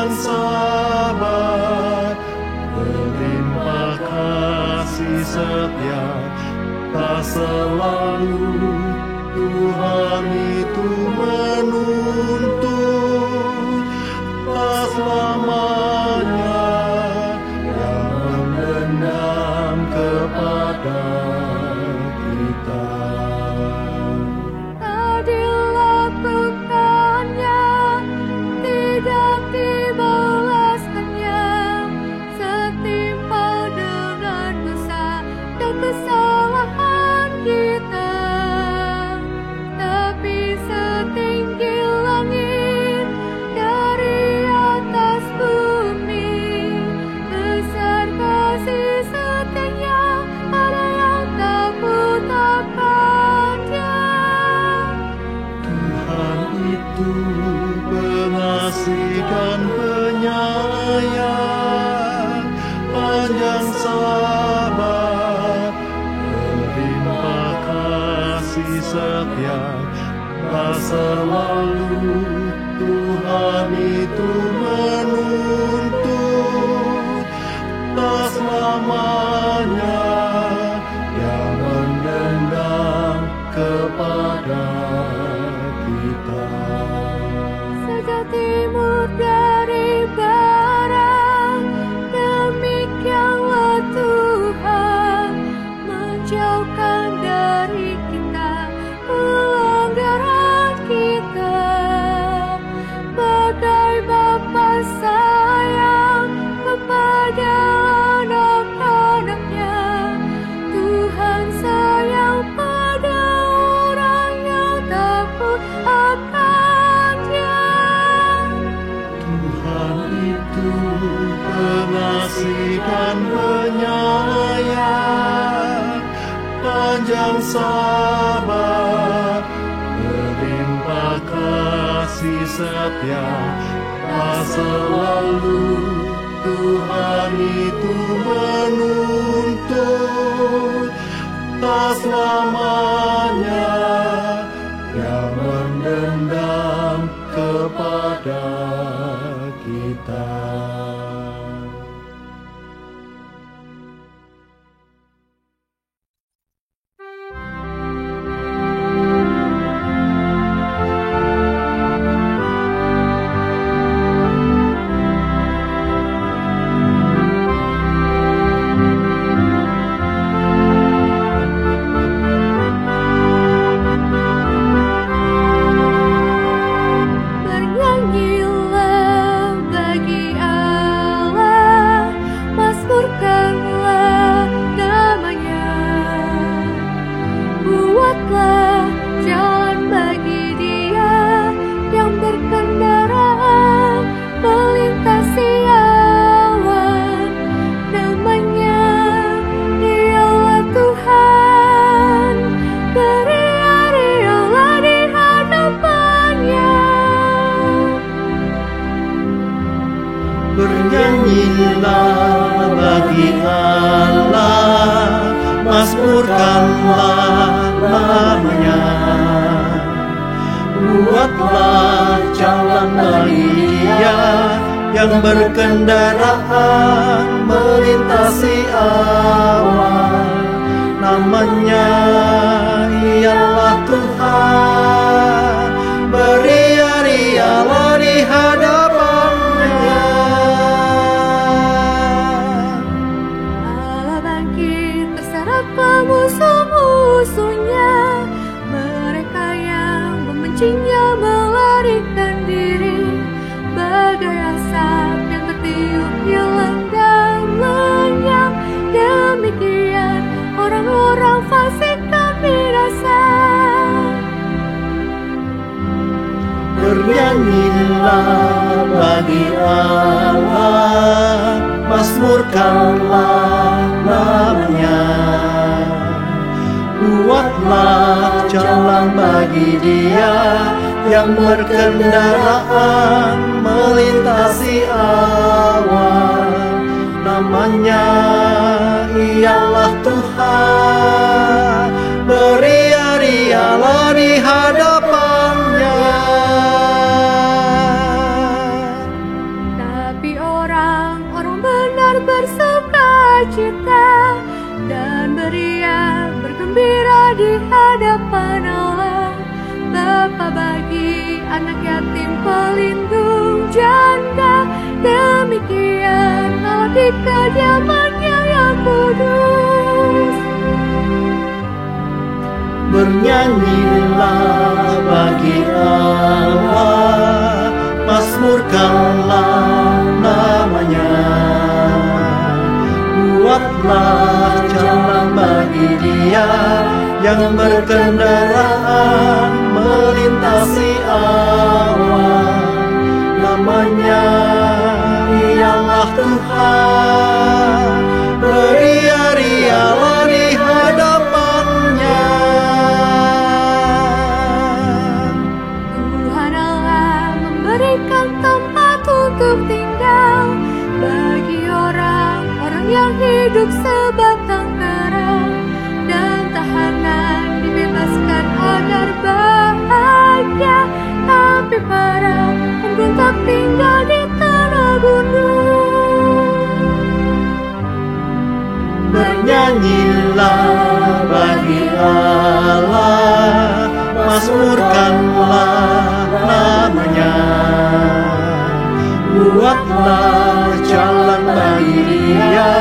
panjang sabar, berlimpah kasih setia, tak selalu Tuhan itu menuntut, tak selamanya yang mendendam kepada kita. Dilakukannya, tidak dibalaskannya, setimpal dengan dosa dan kesalahan kita. Tapi setinggi langit dari atas bumi, besar kasih setianya, ada yang tak putuskannya. Tuhan itu pengasih dan penyayang, panjang sabar, berlimpah kasih setia, tak selalu Tuhan itu menuntut, tak selamanya yang mendendam kepada kita. Sejak timur dari barat, demikianlah Tuhan menjauhkan dari kita pelanggaran kita. Bagai Bapa sayang kepada anak-anaknya, Tuhan sayang pada orang yang takut akan-Nya. Tuhan itu pengasih dan penyayang, panjang sabar, berlimpah kasih setia, tak selalu Tuhan itu menuntut, tak selamanya yang mendendam kepada kita. Bernyanyilah bagi Allah, mazmurkanlah namanya. Buatlah jalan bagi Dia yang berkendaraan melintasi awan. Namanya Dialah Tuhan, beria-rialah di hadapan-Nya. Bernyanyilah bagi Allah, mazmurkanlah namanya. Buatlah jalan bagi Dia yang berkendaraan melintasi awan. Namanya ialah Tuhan, beria-rialah di hadapan-Nya. Allah bangkit terserap musuh-musuhnya, mereka yang membencinya melarikan diri. Bagai asap yang tertiup hilang dan lenyap, demikian orang-orang fasik dan binasa. Bernyanyilah bagi Allah, mazmurkanlah namanya. Buatlah jalan bagi Dia yang berkendaraan melintasi awan. Namanya ialah Tuhan, beria-rialah di hadapan-Nya. pelindung janda. Demikian Allah di kediamannya yang kudus. Bernyanyilah bagi Allah, mazmurkanlah namanya. Buatlah jalan bagi Dia yang berkendaraan melintasi awan. Namanya ialah Tuhan, beria-rialah di hadapannya. Tuhan Allah memberikan tempat untuk tinggal bagi orang-orang yang hidup sebatang kara, dan tahanan dibebaskan agar bahagia. Tapi para pemberontak tinggal di tanah gundul. Bernyanyilah bagi Allah, mazmurkanlah namanya. Buatlah jalan bagi Dia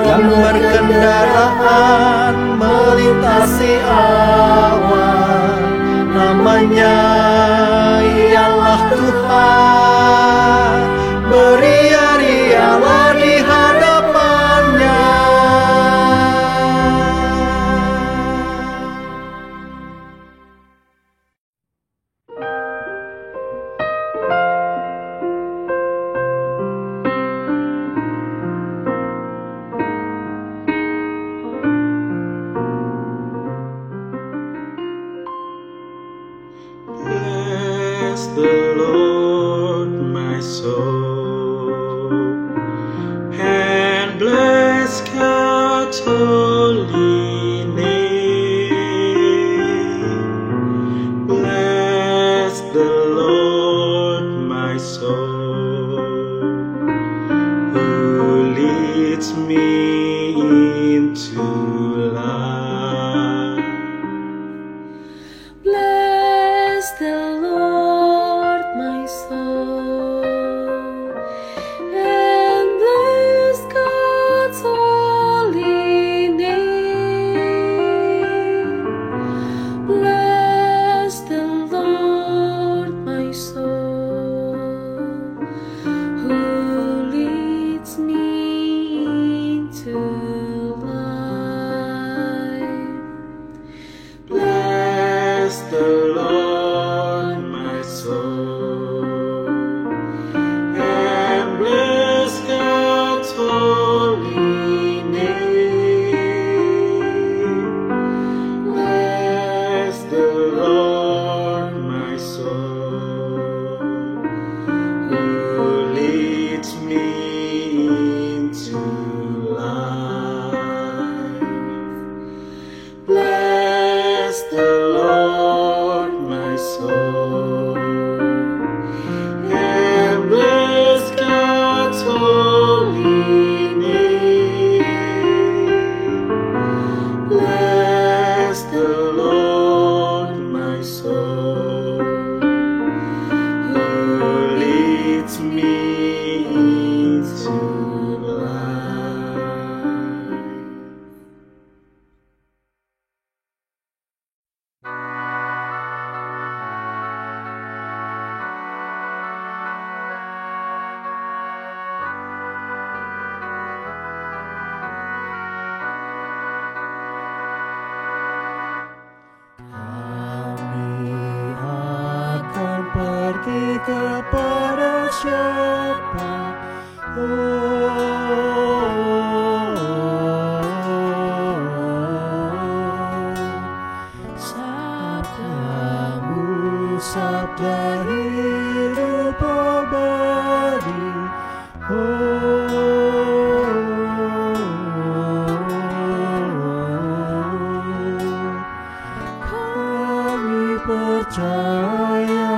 yang berkendaraan melintasi awan. Namanya ialah Tuhan, beria-rialah di hadapannya. Bless the Lord, my soul, and bless God's holy name. Bless the Lord, my soul, who leads me into life. Bless the Lord, my soul, and bless God's holy name. Bless the Lord, my soul, who leads me into life. Bless the Lord, my soul, and bless God's holy name. Bless the Lord, my soul, who leads me into life. Bless the Lord, my soul, and bless God's holy name. Bless the Lord, my soul, who leads me into life. Kami akan pergi kepada siapa? Sabdamu sabda hidup abadi. Kami percaya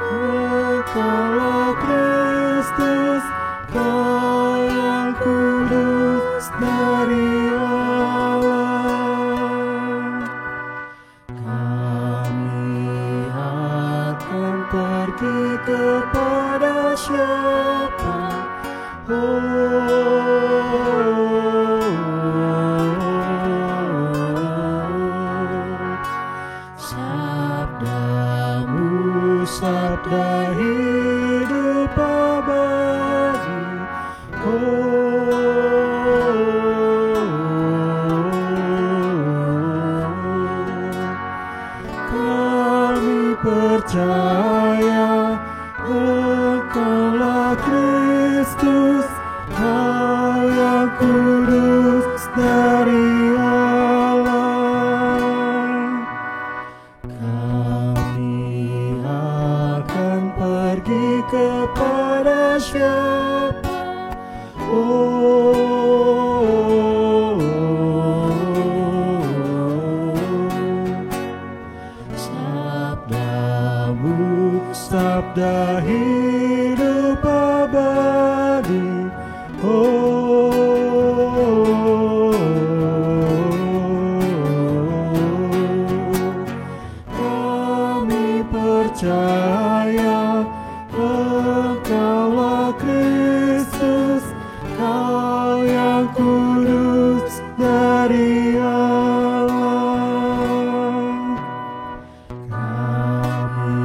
Engkaulah Kristus, pergi kepada siapa? Sabdamu sabda hidup abadi. Kami percaya Engkaulah Kristus, Kau yang kudus dari Allah. Kami akan pergi kepada siapa? Sabdamu sabda hidup abadi. Kami percaya Engkaulah Kristus, Kau yang kudus dari Allah. Kami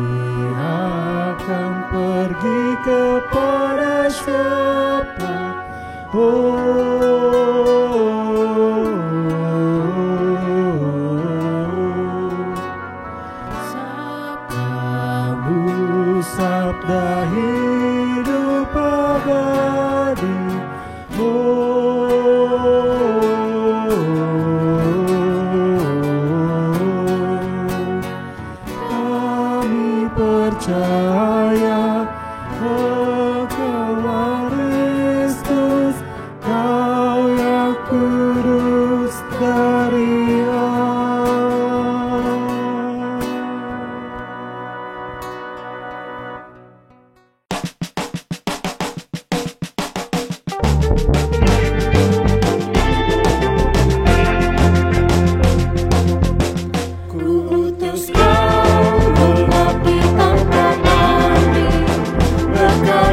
akan pergi kepada siapa? Sabdamu sabda hidup abadi. Kami percaya Engkaulah Kristus, Kau yang kudus dari Allah. Kuutus Kau mengabdi tanpa pamrih, berkata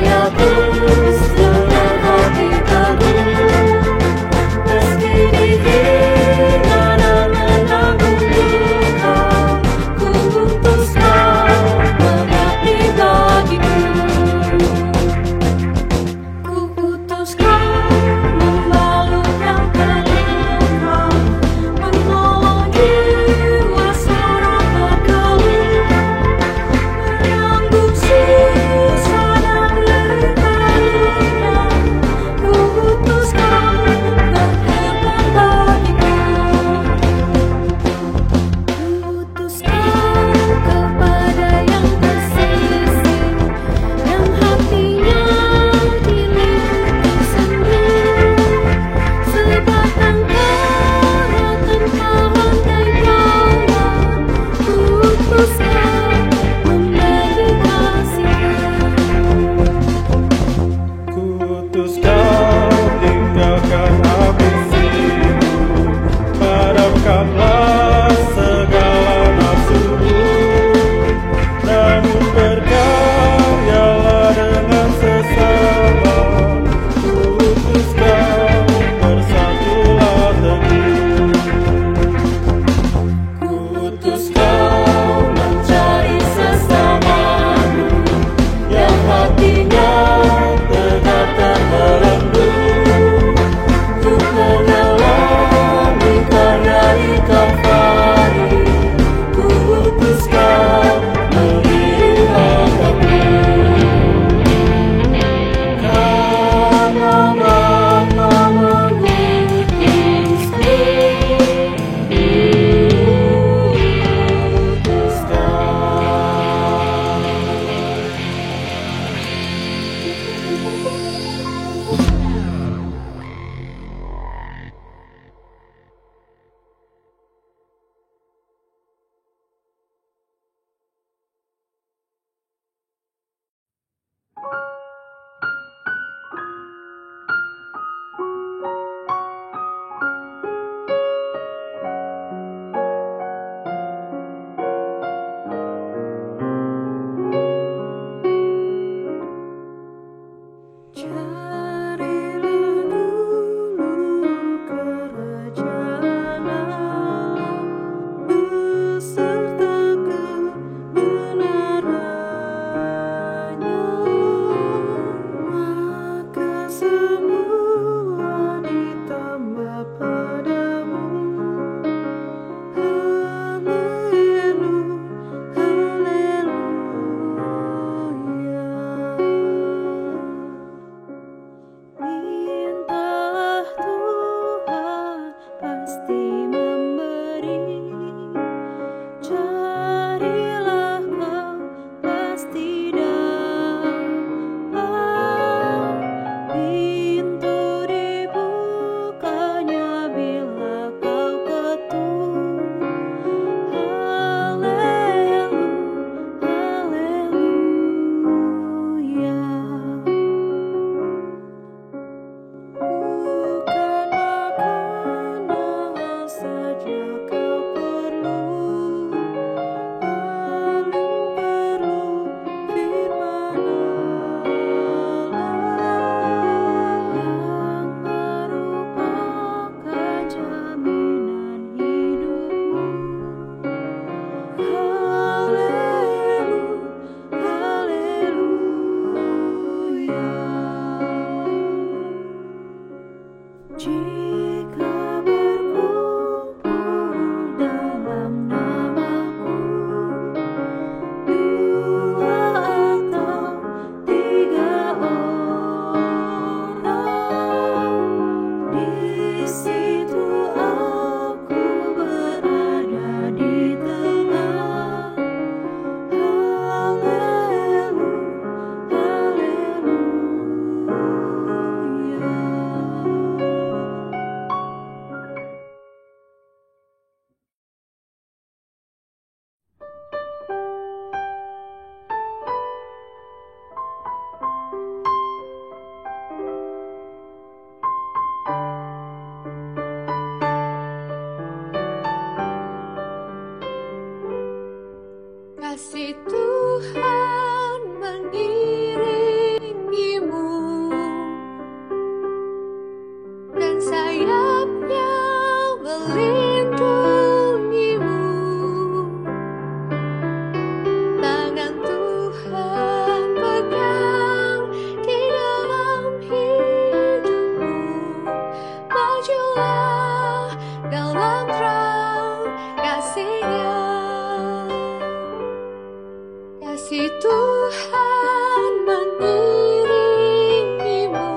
Tuhan mengiringimu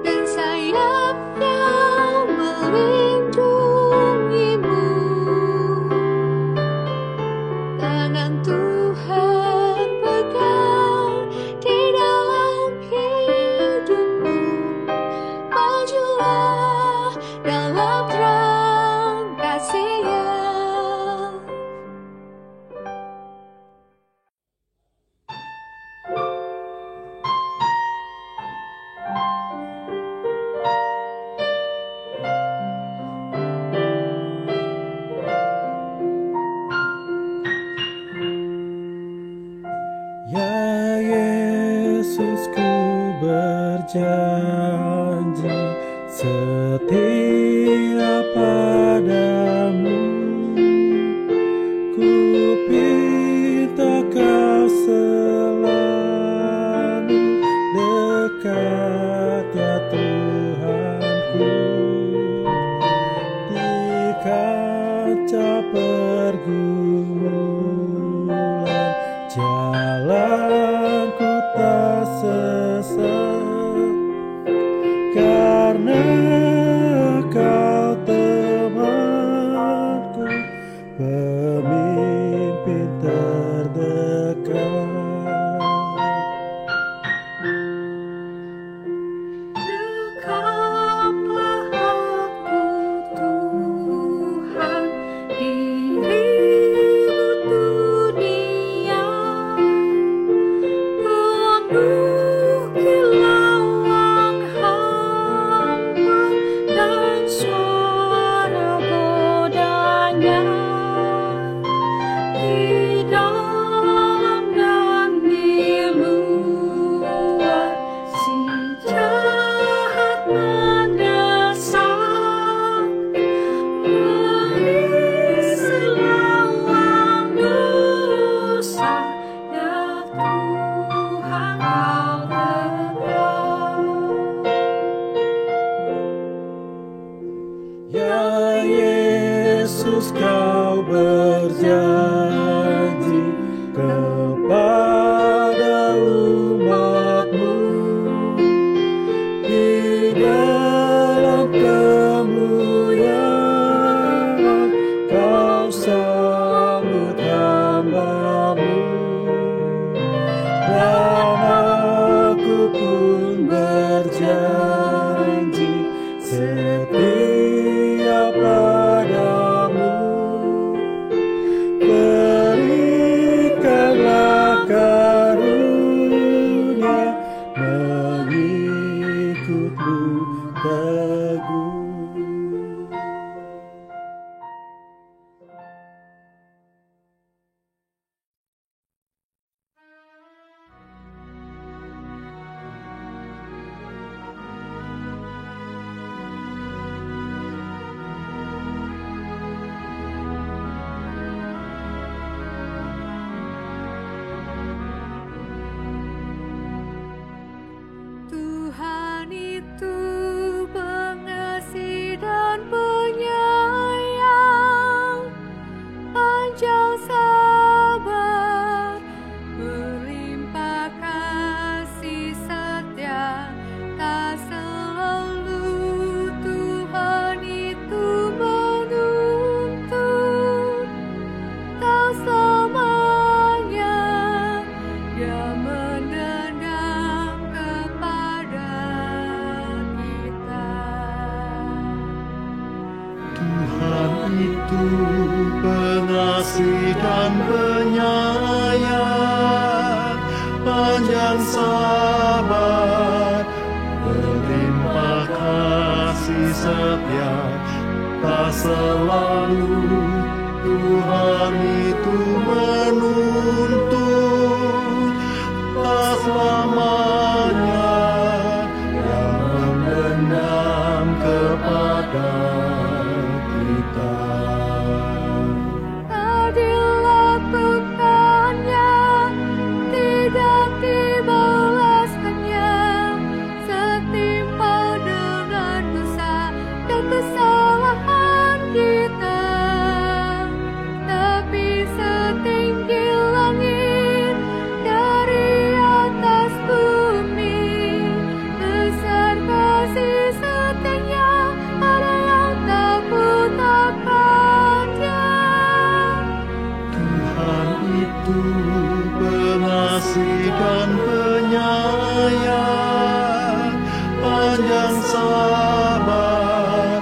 dan sayapnya melindungimu. Tangan Tuhan pegang di dalam hidupmu. Majulah dalam terang kasih-Nya. Ya Yesus, ku berjanji setia padamu. Ku pinta kau selalu dekat, ya Tuhanku. Di kaca pergumulan jalanku tak sesat, karena Kau temanku, pemimpin terdekat. Dekaplah aku Tuhan, dirimu dunia penuh kilauan hampa dan suara godanya. Di dalam dan di luar si jahat mendesak, mengisi lawan dosa, ya Tuhan Kau tetap. Ya Yesus, Kau berjanji kepada umat-Mu, di dalam kemuliaan Kau sambut hamba-Mu. Dan aku pun berjanji setia padamu. Berikanlah karunia mengikut-Mu teguh. Tuhan itu pengasih dan penyayang, panjang sabar, berlimpah kasih setia, tak selalu Tuhan itu menuntut, tak selamanya Dia menendang kepada kita. Tuhan itu pengasih dan penyayang, panjang sabar, berlimpah kasih setia, tak selalu Tuhan itu menuntut, tak selamanya Dia menendam kepada kita. Adil lakukannya, tidak dibalaskannya, setimpal dengan dosa dan kesalahan kita. itu pengasih dan penyayang, panjang sabar,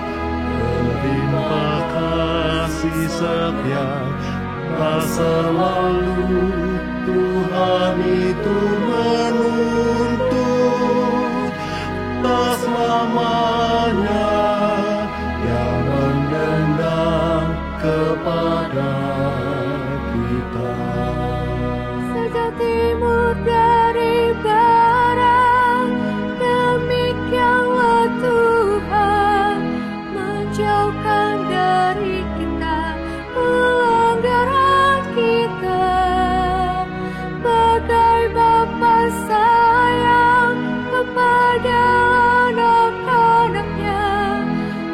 berlimpah kasih setia, tak selalu Tuhan itu menuntut, tak selamanya Dia mendendam kepada kita. Sejak timur dari barat, demikianlah Tuhan menjauhkan dari kita pelanggaran kita. Bagai Bapa sayang kepada anak-anaknya,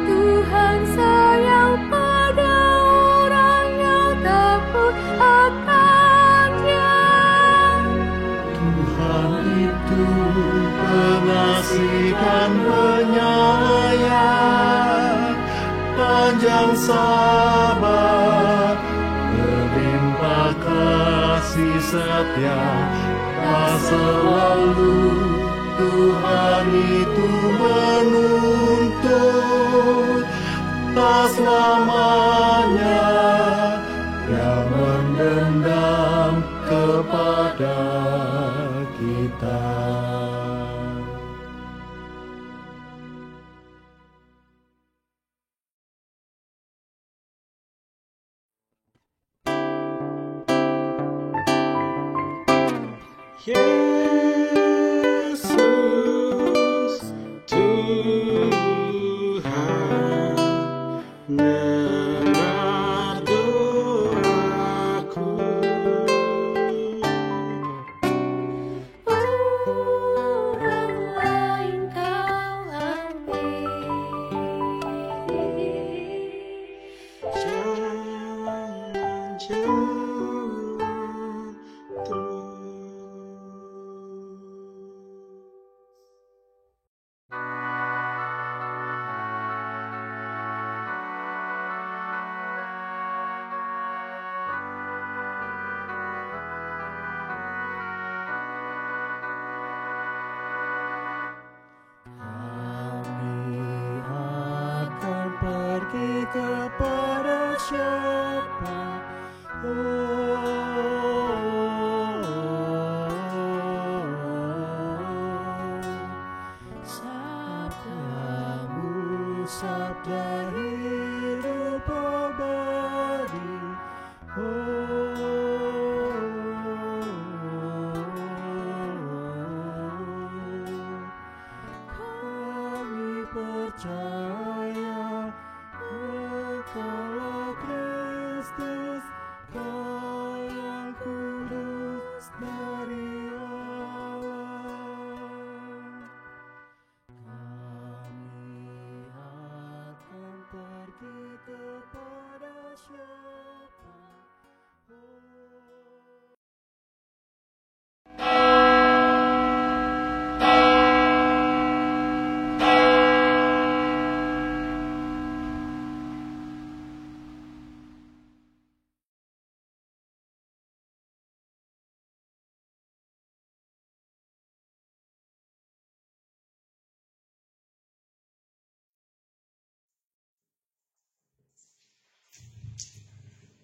Tuhan sayang pada orang yang takut akan-Nya. Tuhan itu pengasih dan penyayang, panjang sabar, berlimpah kasih setia, tak selalu Tuhan itu menuntut, tak selamanya Dia mendendam kepada kita. Yesus Tuhan, dengar doaku. Orang lain Kau ambil, Jangan jalan terus. Kami akan pergi kepada siapa? Sabdamu, sabda hidup abadi. Kami percaya Engkaulah Kristus, Kau yang kudus dari Allah. Kami akan pergi kepada siapa?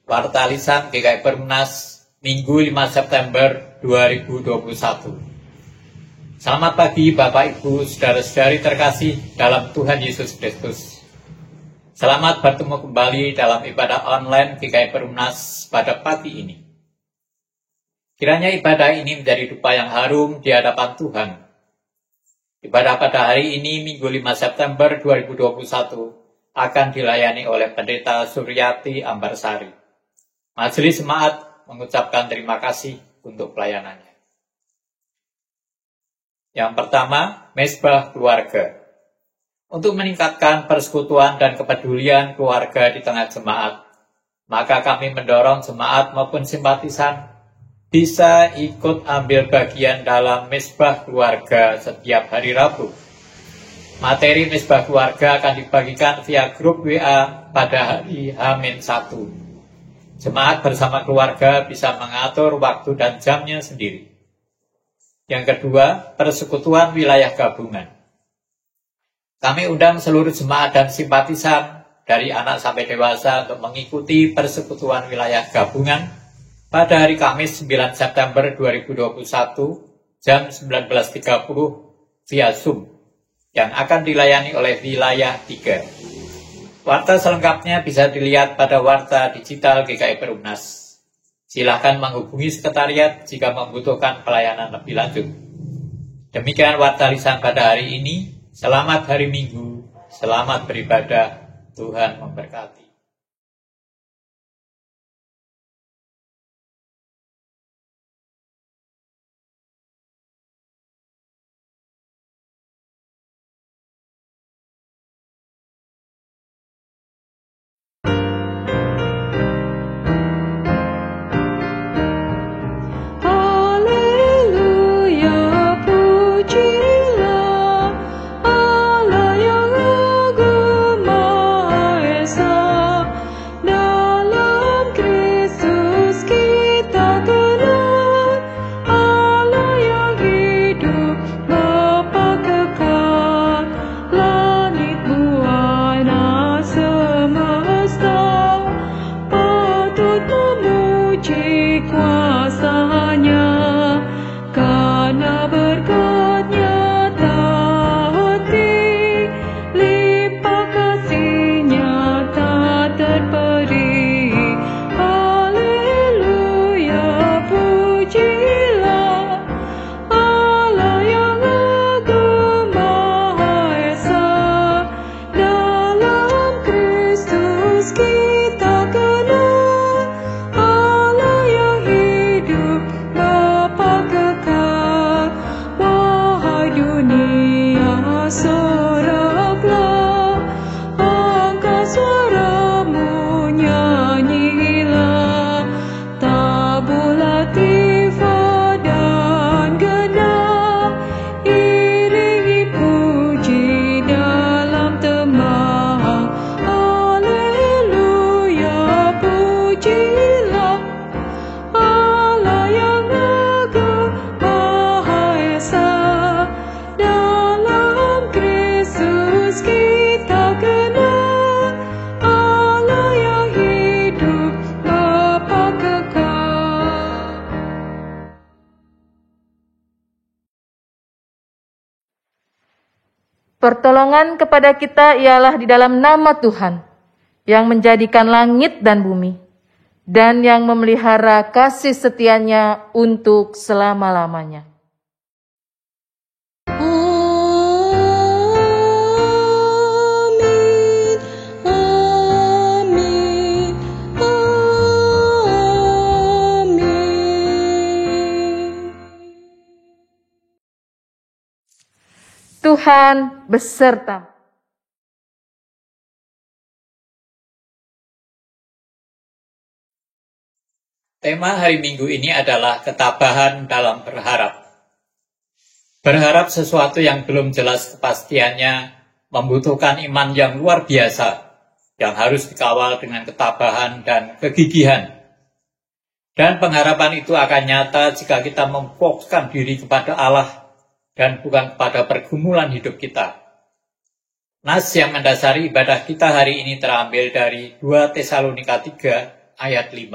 Warta Lisan GKI Perumnas Minggu 5 September 2021. Selamat pagi Bapak Ibu, Saudara-saudari terkasih dalam Tuhan Yesus Kristus. Selamat bertemu kembali dalam ibadah online GKI Perumnas pada pagi ini. Kiranya ibadah ini menjadi dupa yang harum di hadapan Tuhan. Ibadah pada hari ini Minggu 5 September 2021 akan dilayani oleh Pendeta Suryati Ambarsari. Majelis Jemaat mengucapkan terima kasih untuk pelayanannya. Yang pertama, Mezbah Keluarga. Untuk meningkatkan persekutuan dan kepedulian keluarga di tengah jemaat, maka kami mendorong jemaat maupun simpatisan bisa ikut ambil bagian dalam Mezbah Keluarga setiap hari Rabu. Materi Mezbah Keluarga akan dibagikan via grup WA pada hari H-1. Jemaat bersama keluarga bisa mengatur waktu dan jamnya sendiri. Yang kedua, persekutuan wilayah gabungan. Kami undang seluruh jemaat dan simpatisan dari anak sampai dewasa untuk mengikuti persekutuan wilayah gabungan pada hari Kamis 9 September 2021 jam 19.30 via Zoom yang akan dilayani oleh wilayah 3. Warta selengkapnya bisa dilihat pada warta digital GKI Perumnas. Silakan menghubungi sekretariat jika membutuhkan pelayanan lebih lanjut. Demikian warta lisan pada hari ini. Selamat hari Minggu, selamat beribadah, Tuhan memberkati. Haleluya, pujilah Allah yang agung Maha Esa. Dalam Kristus kita kenal Allah yang hidup, Bapa kekal. Langit buana semesta patut memuji kuasa-Nya, karena berkat-Nya tak henti, limpah kasih-Nya tak terperi. Haleluya, pujilah Allah yang agung Maha Esa. Dalam Kristus kita kenal Allah yang hidup, Bapa kekal. Wahai dunia, soraklah, angkat suaramu, nyanyilah. Tabula tifa dan genap, iringi puji dalam tembang. Haleluya, pujilah Allah yang agung Maha Esa. Dalam Kristus kita kenal Allah yang hidup, Bapa kekal. Pertolongan kepada kita ialah di dalam nama Tuhan, yang menjadikan langit dan bumi, dan yang memelihara kasih setia-Nya untuk selama-lamanya. Amin, amin, amin. Tuhan beserta. Tema hari Minggu ini adalah ketabahan dalam berharap. Berharap sesuatu yang belum jelas kepastiannya membutuhkan iman yang luar biasa, yang harus dikawal dengan ketabahan dan kegigihan. Dan pengharapan itu akan nyata jika kita memfokuskan diri kepada Allah dan bukan kepada pergumulan hidup kita. Nas yang mendasari ibadah kita hari ini terambil dari 2 Tesalonika 3 ayat 5.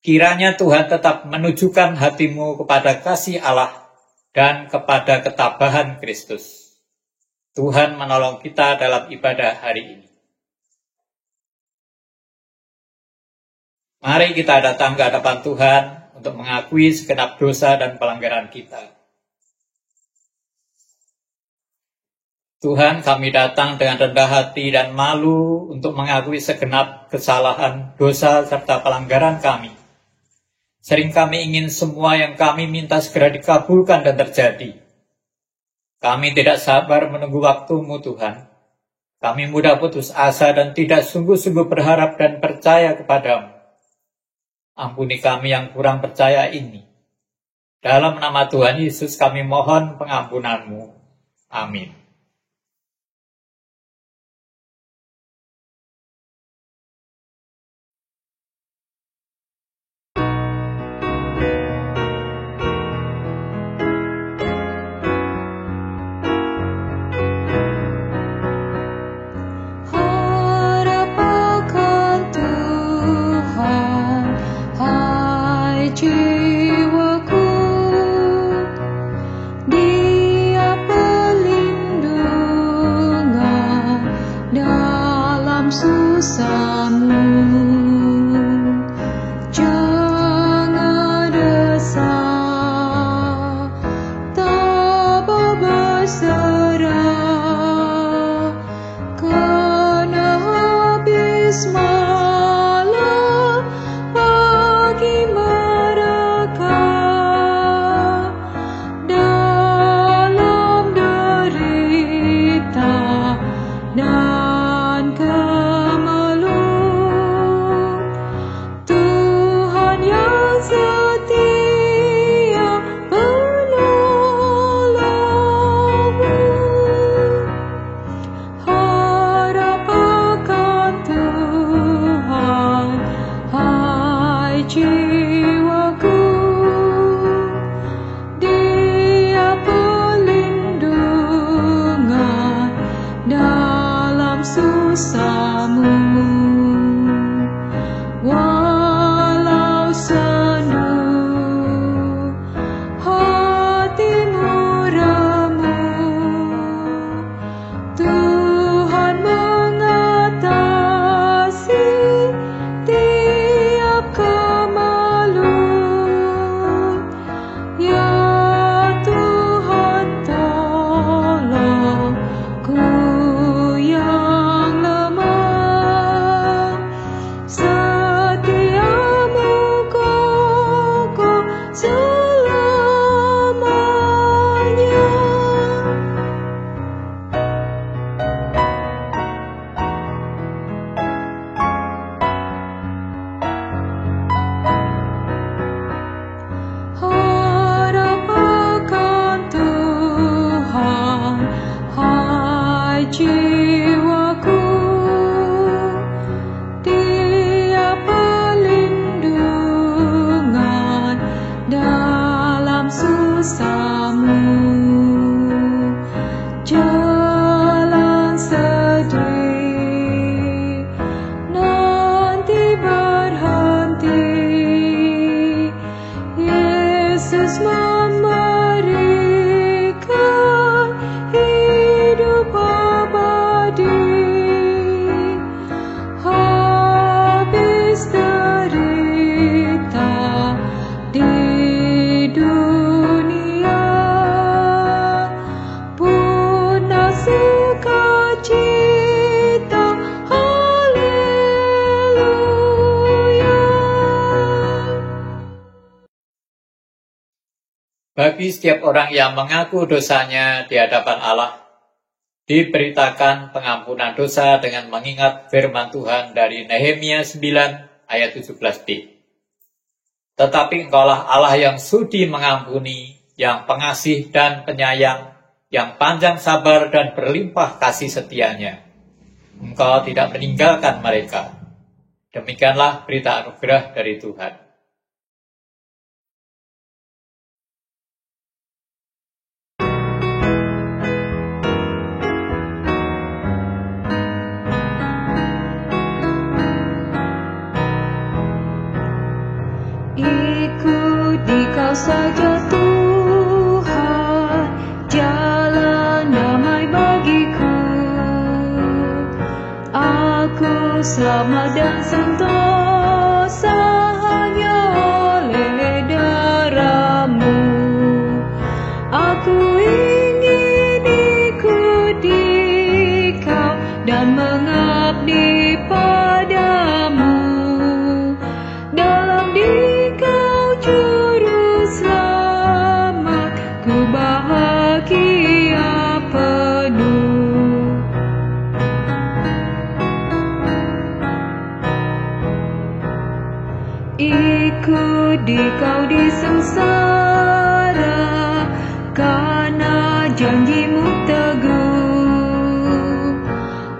Kiranya Tuhan tetap menunjukkan hatimu kepada kasih Allah dan kepada ketabahan Kristus. Tuhan menolong kita dalam ibadah hari ini. Mari kita datang ke hadapan Tuhan untuk mengakui segenap dosa dan pelanggaran kita. Tuhan, kami datang dengan rendah hati dan malu untuk mengakui segenap kesalahan, dosa, serta pelanggaran kami. Sering kami ingin semua yang kami minta segera dikabulkan dan terjadi. Kami tidak sabar menunggu waktu-Mu, Tuhan. Kami mudah putus asa dan tidak sungguh-sungguh berharap dan percaya kepadamu. Ampuni kami yang kurang percaya ini. Dalam nama Tuhan Yesus kami mohon pengampunan-Mu. Amin. jiwaku, Dia pelindungan dalam susahmu. Jangan resah, tabah berserah, kena habis malam bagi mereka dalam derita dan kemelut. Tuhan yang setia menolongmu. Harap akan Tuhan, hai jiwaku, Dia pelindungan dalam susahmu. Walau sendu hatimu remuk, Tuhan mengatasi tiap kemelut. Ya Tuhan, tolongku yang lemah, setiamu kokoh selamanya. Harap akan Tuhan, hai jiwaku, Dia pelindungan dalam susahmu. Jalan sedih nanti berhenti, Yesus memberikan hidup abadi. Habis derita di dunia, punah sukacita, haleluya. Bagi setiap orang yang mengaku dosanya di hadapan Allah, diberitakan pengampunan dosa dengan mengingat firman Tuhan dari Nehemia 9 ayat 17b. Tetapi engkaulah Allah yang sudi mengampuni, yang pengasih dan penyayang, yang panjang sabar dan berlimpah kasih setianya. Engkau tidak meninggalkan mereka. Demikianlah berita anugerah dari Tuhan. Ikuti kau saja Tuhan, jalan damai bagiku. Aku selamat dan sentosa hanya oleh darah-Mu. Aku ingin ikuti kau dan mengabdi padamu. Dalam Dikau juru selamat, ku bahagia penuh. Ikut Dikau di sengsara, karena janji-Mu teguh.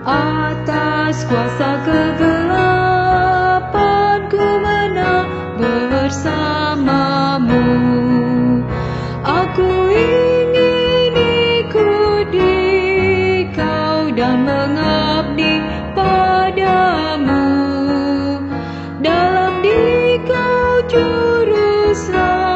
Atas kuasa kegelapan ku menang bersama-Mu. Aku ingin ikut Dikau dan mengabdi padamu. Dalam Dikau juru selamat,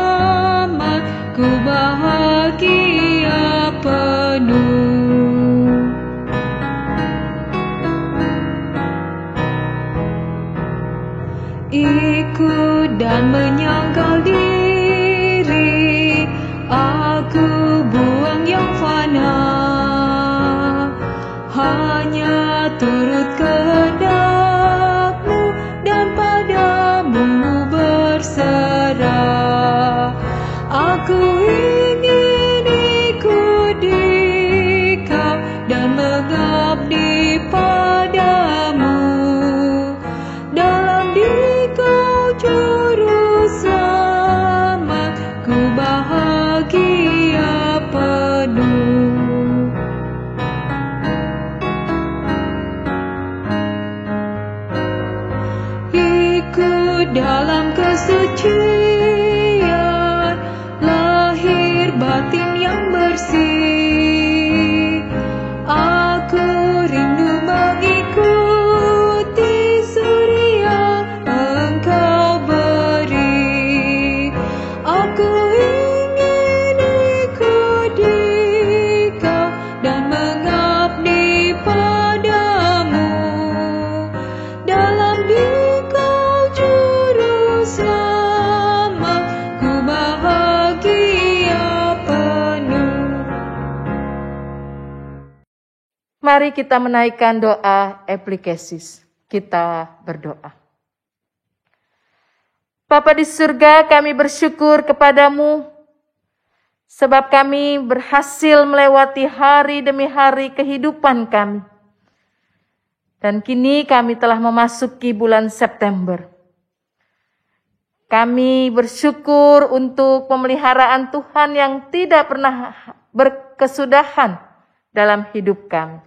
Aku ingin ikuti Kau dan mengabdi padamu. Dalam Dikau juru selamat, ku bahagia penuh. Mari kita menaikkan doa eplikesis. Kita berdoa. Bapa di surga, kami bersyukur kepadamu sebab kami berhasil melewati hari demi hari kehidupan kami. Dan kini kami telah memasuki bulan September. Kami bersyukur untuk pemeliharaan Tuhan yang tidak pernah berkesudahan dalam hidup kami.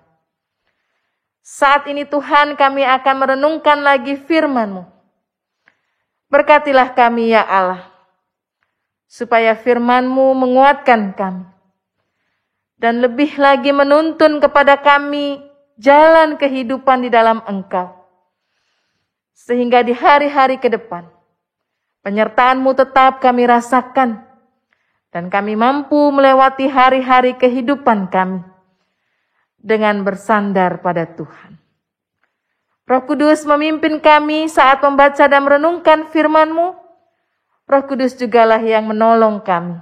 Saat ini Tuhan, kami akan merenungkan lagi firman-Mu. Berkatilah kami ya Allah, supaya firman-Mu menguatkan kami, dan lebih lagi menuntun kepada kami jalan kehidupan di dalam Engkau. Sehingga di hari-hari ke depan, penyertaan-Mu tetap kami rasakan, dan kami mampu melewati hari-hari kehidupan kami dengan bersandar pada Tuhan. Roh Kudus memimpin kami saat membaca dan merenungkan firman-Mu. Roh Kudus jugalah yang menolong kami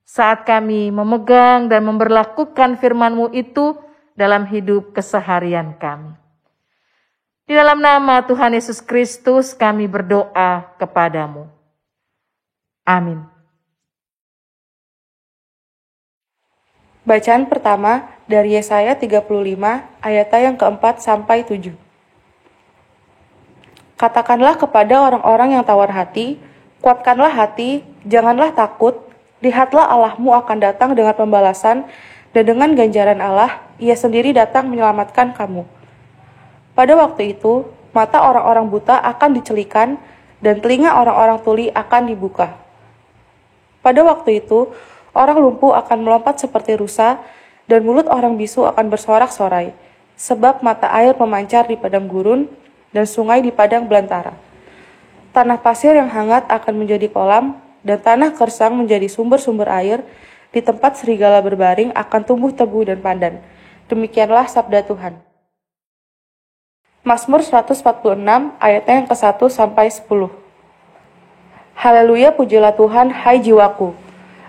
saat kami memegang dan memberlakukan firman-Mu itu dalam hidup keseharian kami. Di dalam nama Tuhan Yesus Kristus kami berdoa kepadamu. Amin. Bacaan pertama dari Yesaya 35 ayat yang keempat sampai 7. Katakanlah kepada orang-orang yang tawar hati, kuatkanlah hati, janganlah takut, lihatlah Allahmu akan datang dengan pembalasan, dan dengan ganjaran Allah, Ia sendiri datang menyelamatkan kamu. Pada waktu itu, mata orang-orang buta akan dicelikan, dan telinga orang-orang tuli akan dibuka. Pada waktu itu, orang lumpuh akan melompat seperti rusa, dan mulut orang bisu akan bersorak-sorai, sebab mata air memancar di padang gurun, dan sungai di padang belantara. Tanah pasir yang hangat akan menjadi kolam, dan tanah gersang menjadi sumber-sumber air. Di tempat serigala berbaring akan tumbuh tebu dan pandan. Demikianlah sabda Tuhan. Mazmur 146 ayat yang ke-1 sampai 10. Haleluya, pujilah Tuhan, hai jiwaku.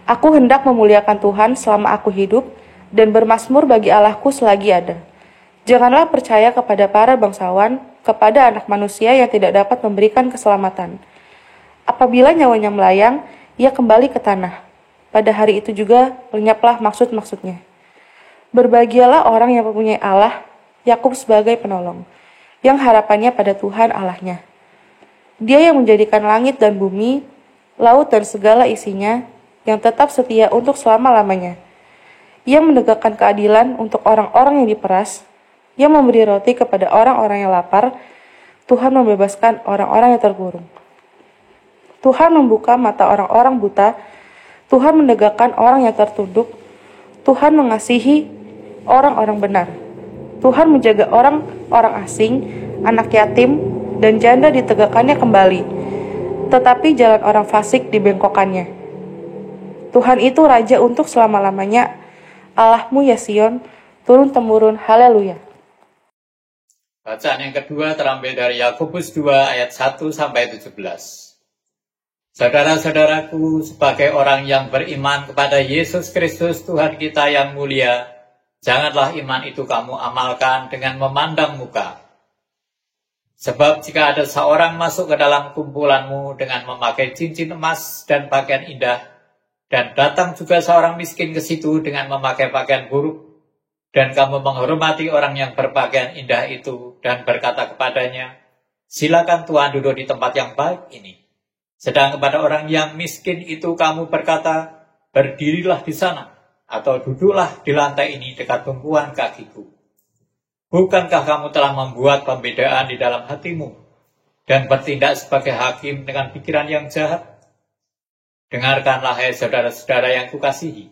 Aku hendak memuliakan Tuhan selama aku hidup, dan bermazmur bagi Allahku selagi ada. Janganlah percaya kepada para bangsawan, kepada anak manusia yang tidak dapat memberikan keselamatan. Apabila nyawanya melayang, ia kembali ke tanah. Pada hari itu juga lenyaplah maksud-maksudnya. Berbahagialah orang yang mempunyai Allah, Yakub sebagai penolong, yang harapannya pada Tuhan Allahnya. Dia yang menjadikan langit dan bumi, laut dan segala isinya, yang tetap setia untuk selama-lamanya. Ia menegakkan keadilan untuk orang-orang yang diperas, yang memberi roti kepada orang-orang yang lapar. Tuhan membebaskan orang-orang yang terkurung. Tuhan membuka mata orang-orang buta. Tuhan menegakkan orang yang tertunduk. Tuhan mengasihi orang-orang benar. Tuhan menjaga orang-orang asing, anak yatim, dan janda ditegakkannya kembali. Tetapi jalan orang fasik dibengkokkannya. Tuhan itu Raja untuk selama-lamanya. Allahmu ya Sion, turun-temurun. Haleluya. Bacaan yang kedua terambil dari Yakobus 2 ayat 1 sampai 17. Saudara-saudaraku, sebagai orang yang beriman kepada Yesus Kristus Tuhan kita yang mulia, janganlah iman itu kamu amalkan dengan memandang muka. Sebab jika ada seorang masuk ke dalam kumpulanmu dengan memakai cincin emas dan pakaian indah, dan datang juga seorang miskin ke situ dengan memakai pakaian buruk, dan kamu menghormati orang yang berpakaian indah itu dan berkata kepadanya, silakan Tuhan duduk di tempat yang baik ini. Sedang kepada orang yang miskin itu kamu berkata, berdirilah di sana, atau duduklah di lantai ini dekat tumpuan kakiku. Bukankah kamu telah membuat pembedaan di dalam hatimu, dan bertindak sebagai hakim dengan pikiran yang jahat? Dengarkanlah hai saudara-saudara yang kukasihi.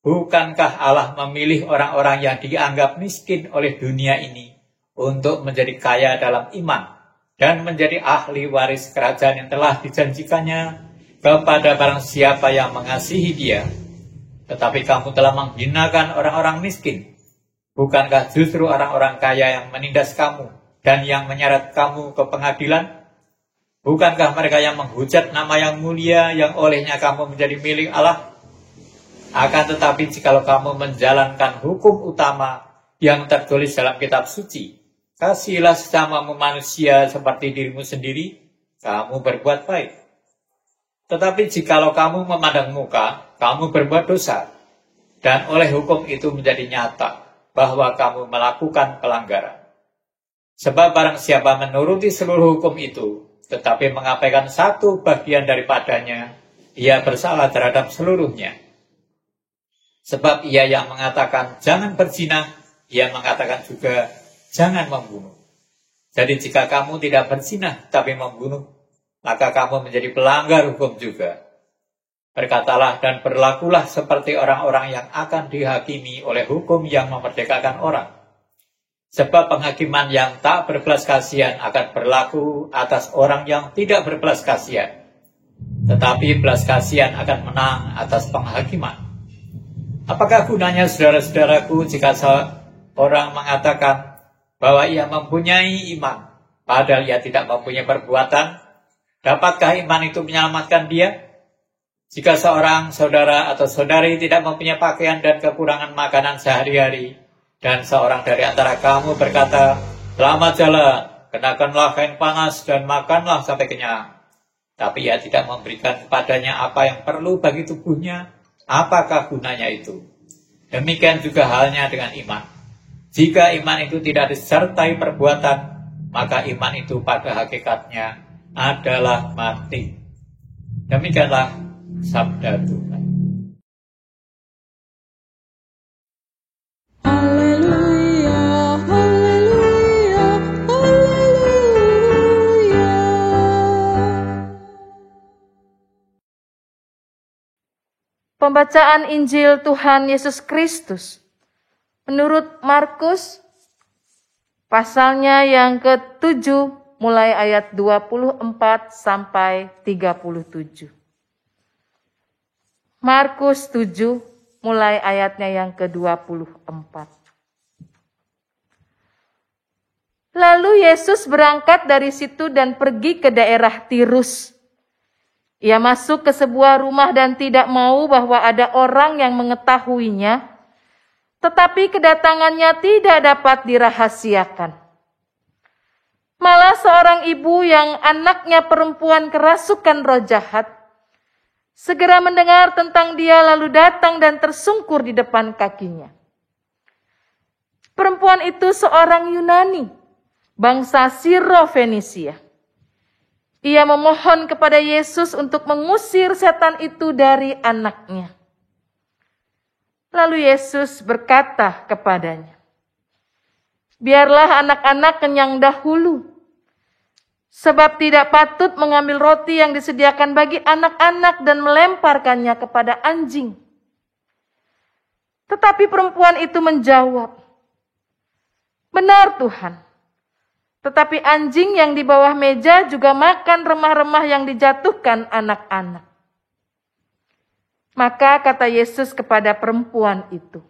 Bukankah Allah memilih orang-orang yang dianggap miskin oleh dunia ini untuk menjadi kaya dalam iman dan menjadi ahli waris kerajaan yang telah dijanjikannya kepada barang siapa yang mengasihi dia, tetapi kamu telah menghinakan orang-orang miskin. Bukankah justru orang-orang kaya yang menindas kamu dan yang menyeret kamu ke pengadilan? Bukankah mereka yang menghujat nama yang mulia yang olehnya kamu menjadi milik Allah? Akan tetapi jikalau kamu menjalankan hukum utama yang tertulis dalam kitab suci, kasihilah sesamamu manusia seperti dirimu sendiri, kamu berbuat baik. Tetapi jikalau kamu memandang muka, kamu berbuat dosa, dan oleh hukum itu menjadi nyata bahwa kamu melakukan pelanggaran. Sebab barang siapa menuruti seluruh hukum itu, tetapi mengabaikan satu bagian daripadanya, ia bersalah terhadap seluruhnya. Sebab ia yang mengatakan jangan berzina, ia mengatakan juga jangan membunuh. Jadi jika kamu tidak berzina tapi membunuh, maka kamu menjadi pelanggar hukum juga. Berkatalah dan berlakulah seperti orang-orang yang akan dihakimi oleh hukum yang memerdekakan orang. Sebab penghakiman yang tak berbelas kasihan akan berlaku atas orang yang tidak berbelas kasihan. Tetapi belas kasihan akan menang atas penghakiman. Apakah gunanya saudara-saudaraku jika seorang mengatakan bahwa ia mempunyai iman, padahal ia tidak mempunyai perbuatan? Dapatkah iman itu menyelamatkan dia? Jika seorang saudara atau saudari tidak mempunyai pakaian dan kekurangan makanan sehari-hari, dan seorang dari antara kamu berkata, selamat jalan, kenakanlah kain panas dan makanlah sampai kenyang, tapi ia tidak memberikan kepadanya apa yang perlu bagi tubuhnya, apakah gunanya itu? Demikian juga halnya dengan iman. Jika iman itu tidak disertai perbuatan, maka iman itu pada hakikatnya adalah mati. Demikianlah sabda Tuhan. Haleluya, haleluya, haleluya. Pembacaan Injil Tuhan Yesus Kristus menurut Markus pasalnya yang ke-7 mulai ayat 24 sampai 37. Markus 7 mulai ayatnya yang ke-24. Lalu Yesus berangkat dari situ dan pergi ke daerah Tirus. Ia masuk ke sebuah rumah dan tidak mau bahwa ada orang yang mengetahuinya, tetapi kedatangannya tidak dapat dirahasiakan. Malah seorang ibu yang anaknya perempuan kerasukan roh jahat, segera mendengar tentang dia lalu datang dan tersungkur di depan kakinya. Perempuan itu seorang Yunani, bangsa Siro-Fenisia. Ia memohon kepada Yesus untuk mengusir setan itu dari anaknya. Lalu Yesus berkata kepadanya, biarlah anak-anak kenyang dahulu, sebab tidak patut mengambil roti yang disediakan bagi anak-anak dan melemparkannya kepada anjing. Tetapi perempuan itu menjawab, benar Tuhan, tetapi anjing yang di bawah meja juga makan remah-remah yang dijatuhkan anak-anak. Maka kata Yesus kepada perempuan itu,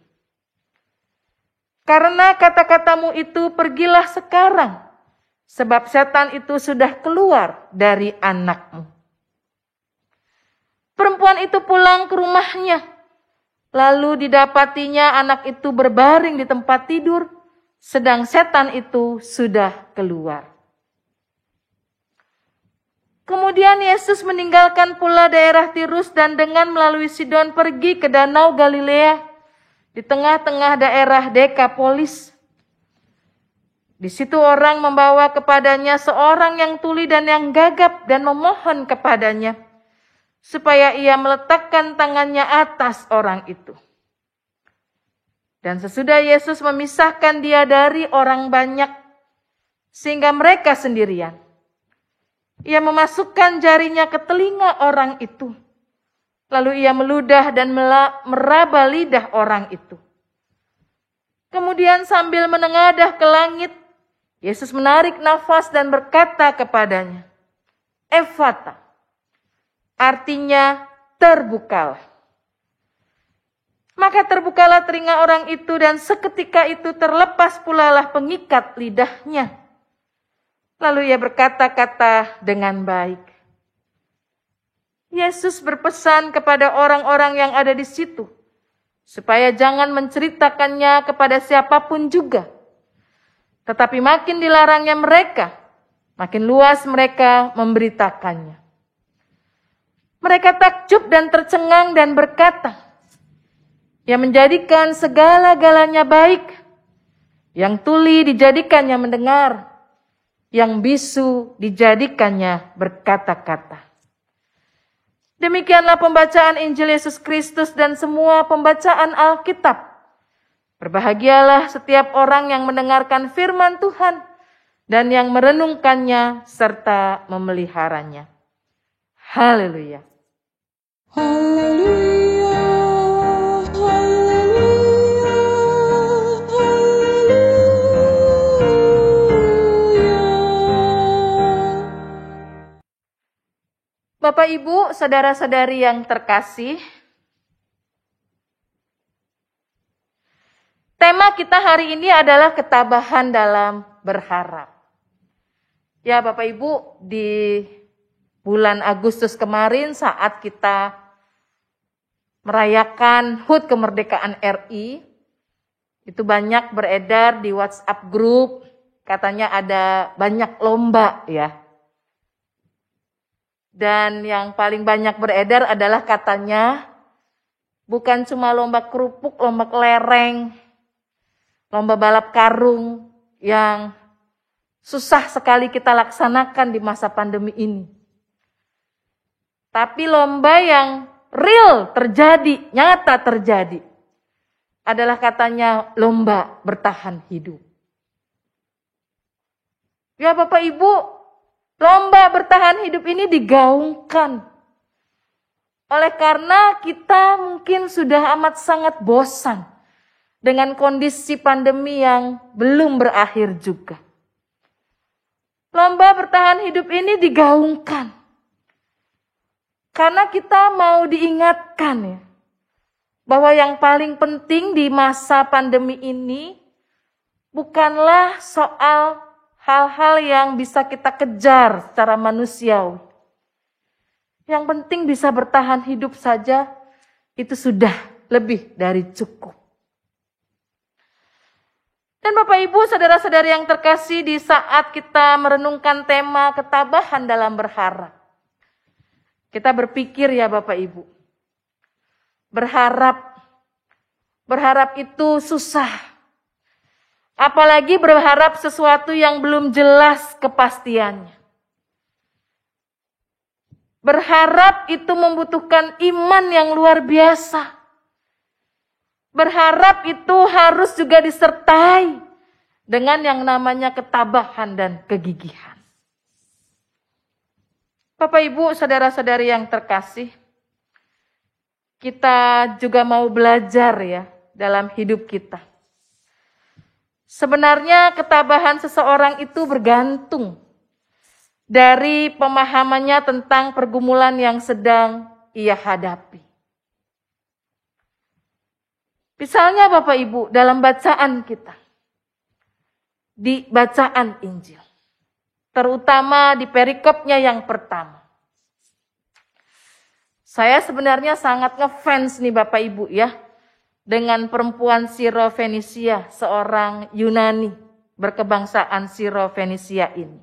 karena kata-katamu itu pergilah sekarang, sebab setan itu sudah keluar dari anakmu. Perempuan itu pulang ke rumahnya, lalu didapatinya anak itu berbaring di tempat tidur, sedang setan itu sudah keluar. Kemudian Yesus meninggalkan pula daerah Tirus dan dengan melalui Sidon pergi ke Danau Galilea di tengah-tengah daerah Dekapolis. Di situ orang membawa kepadanya seorang yang tuli dan yang gagap dan memohon kepadanya supaya ia meletakkan tangannya atas orang itu. Dan sesudah Yesus memisahkan dia dari orang banyak, sehingga mereka sendirian, ia memasukkan jarinya ke telinga orang itu. Lalu ia meludah dan meraba lidah orang itu. Kemudian sambil menengadah ke langit, Yesus menarik nafas dan berkata kepadanya, Efata, artinya terbukalah. Maka terbukalah telinga orang itu dan seketika itu terlepas pula lah pengikat lidahnya. Lalu ia berkata-kata dengan baik. Yesus berpesan kepada orang-orang yang ada di situ, supaya jangan menceritakannya kepada siapapun juga. Tetapi makin dilarangnya mereka, makin luas mereka memberitakannya. Mereka takjub dan tercengang dan berkata, yang menjadikan segala-galanya baik, yang tuli dijadikannya mendengar, yang bisu dijadikannya berkata-kata. Demikianlah pembacaan Injil Yesus Kristus dan semua pembacaan Alkitab. Berbahagialah setiap orang yang mendengarkan firman Tuhan dan yang merenungkannya serta memeliharanya. Haleluya. Haleluya. Bapak, Ibu, saudara-saudari yang terkasih, tema kita hari ini adalah ketabahan dalam berharap. Ya Bapak Ibu, di bulan Agustus kemarin saat kita merayakan HUT kemerdekaan RI, itu banyak beredar di WhatsApp grup, katanya ada banyak lomba ya. Dan yang paling banyak beredar adalah katanya bukan cuma lomba kerupuk, lomba kelereng, lomba balap karung yang susah sekali kita laksanakan di masa pandemi ini. Tapi lomba yang real terjadi, nyata terjadi, adalah katanya lomba bertahan hidup. Ya Bapak Ibu, lomba bertahan hidup ini digaungkan oleh karena kita mungkin sudah amat sangat bosan dengan kondisi pandemi yang belum berakhir juga. Lomba bertahan hidup ini digaungkan karena kita mau diingatkan ya, bahwa yang paling penting di masa pandemi ini bukanlah soal hal-hal yang bisa kita kejar secara manusiawi. Yang penting bisa bertahan hidup saja, itu sudah lebih dari cukup. Dan Bapak Ibu, saudara-saudari yang terkasih, di saat kita merenungkan tema ketabahan dalam berharap, kita berpikir ya Bapak Ibu, berharap itu susah. Apalagi berharap sesuatu yang belum jelas kepastiannya. Berharap itu membutuhkan iman yang luar biasa. Berharap itu harus juga disertai dengan yang namanya ketabahan dan kegigihan. Bapak Ibu, saudara-saudari yang terkasih, kita juga mau belajar ya dalam hidup kita. Sebenarnya ketabahan seseorang itu bergantung dari pemahamannya tentang pergumulan yang sedang ia hadapi. Misalnya Bapak Ibu, dalam bacaan kita, di bacaan Injil, terutama di perikopnya yang pertama. Saya sebenarnya sangat ngefans nih Bapak Ibu ya, dengan perempuan Siro-Fenisia, seorang Yunani berkebangsaan Siro-Fenisia ini.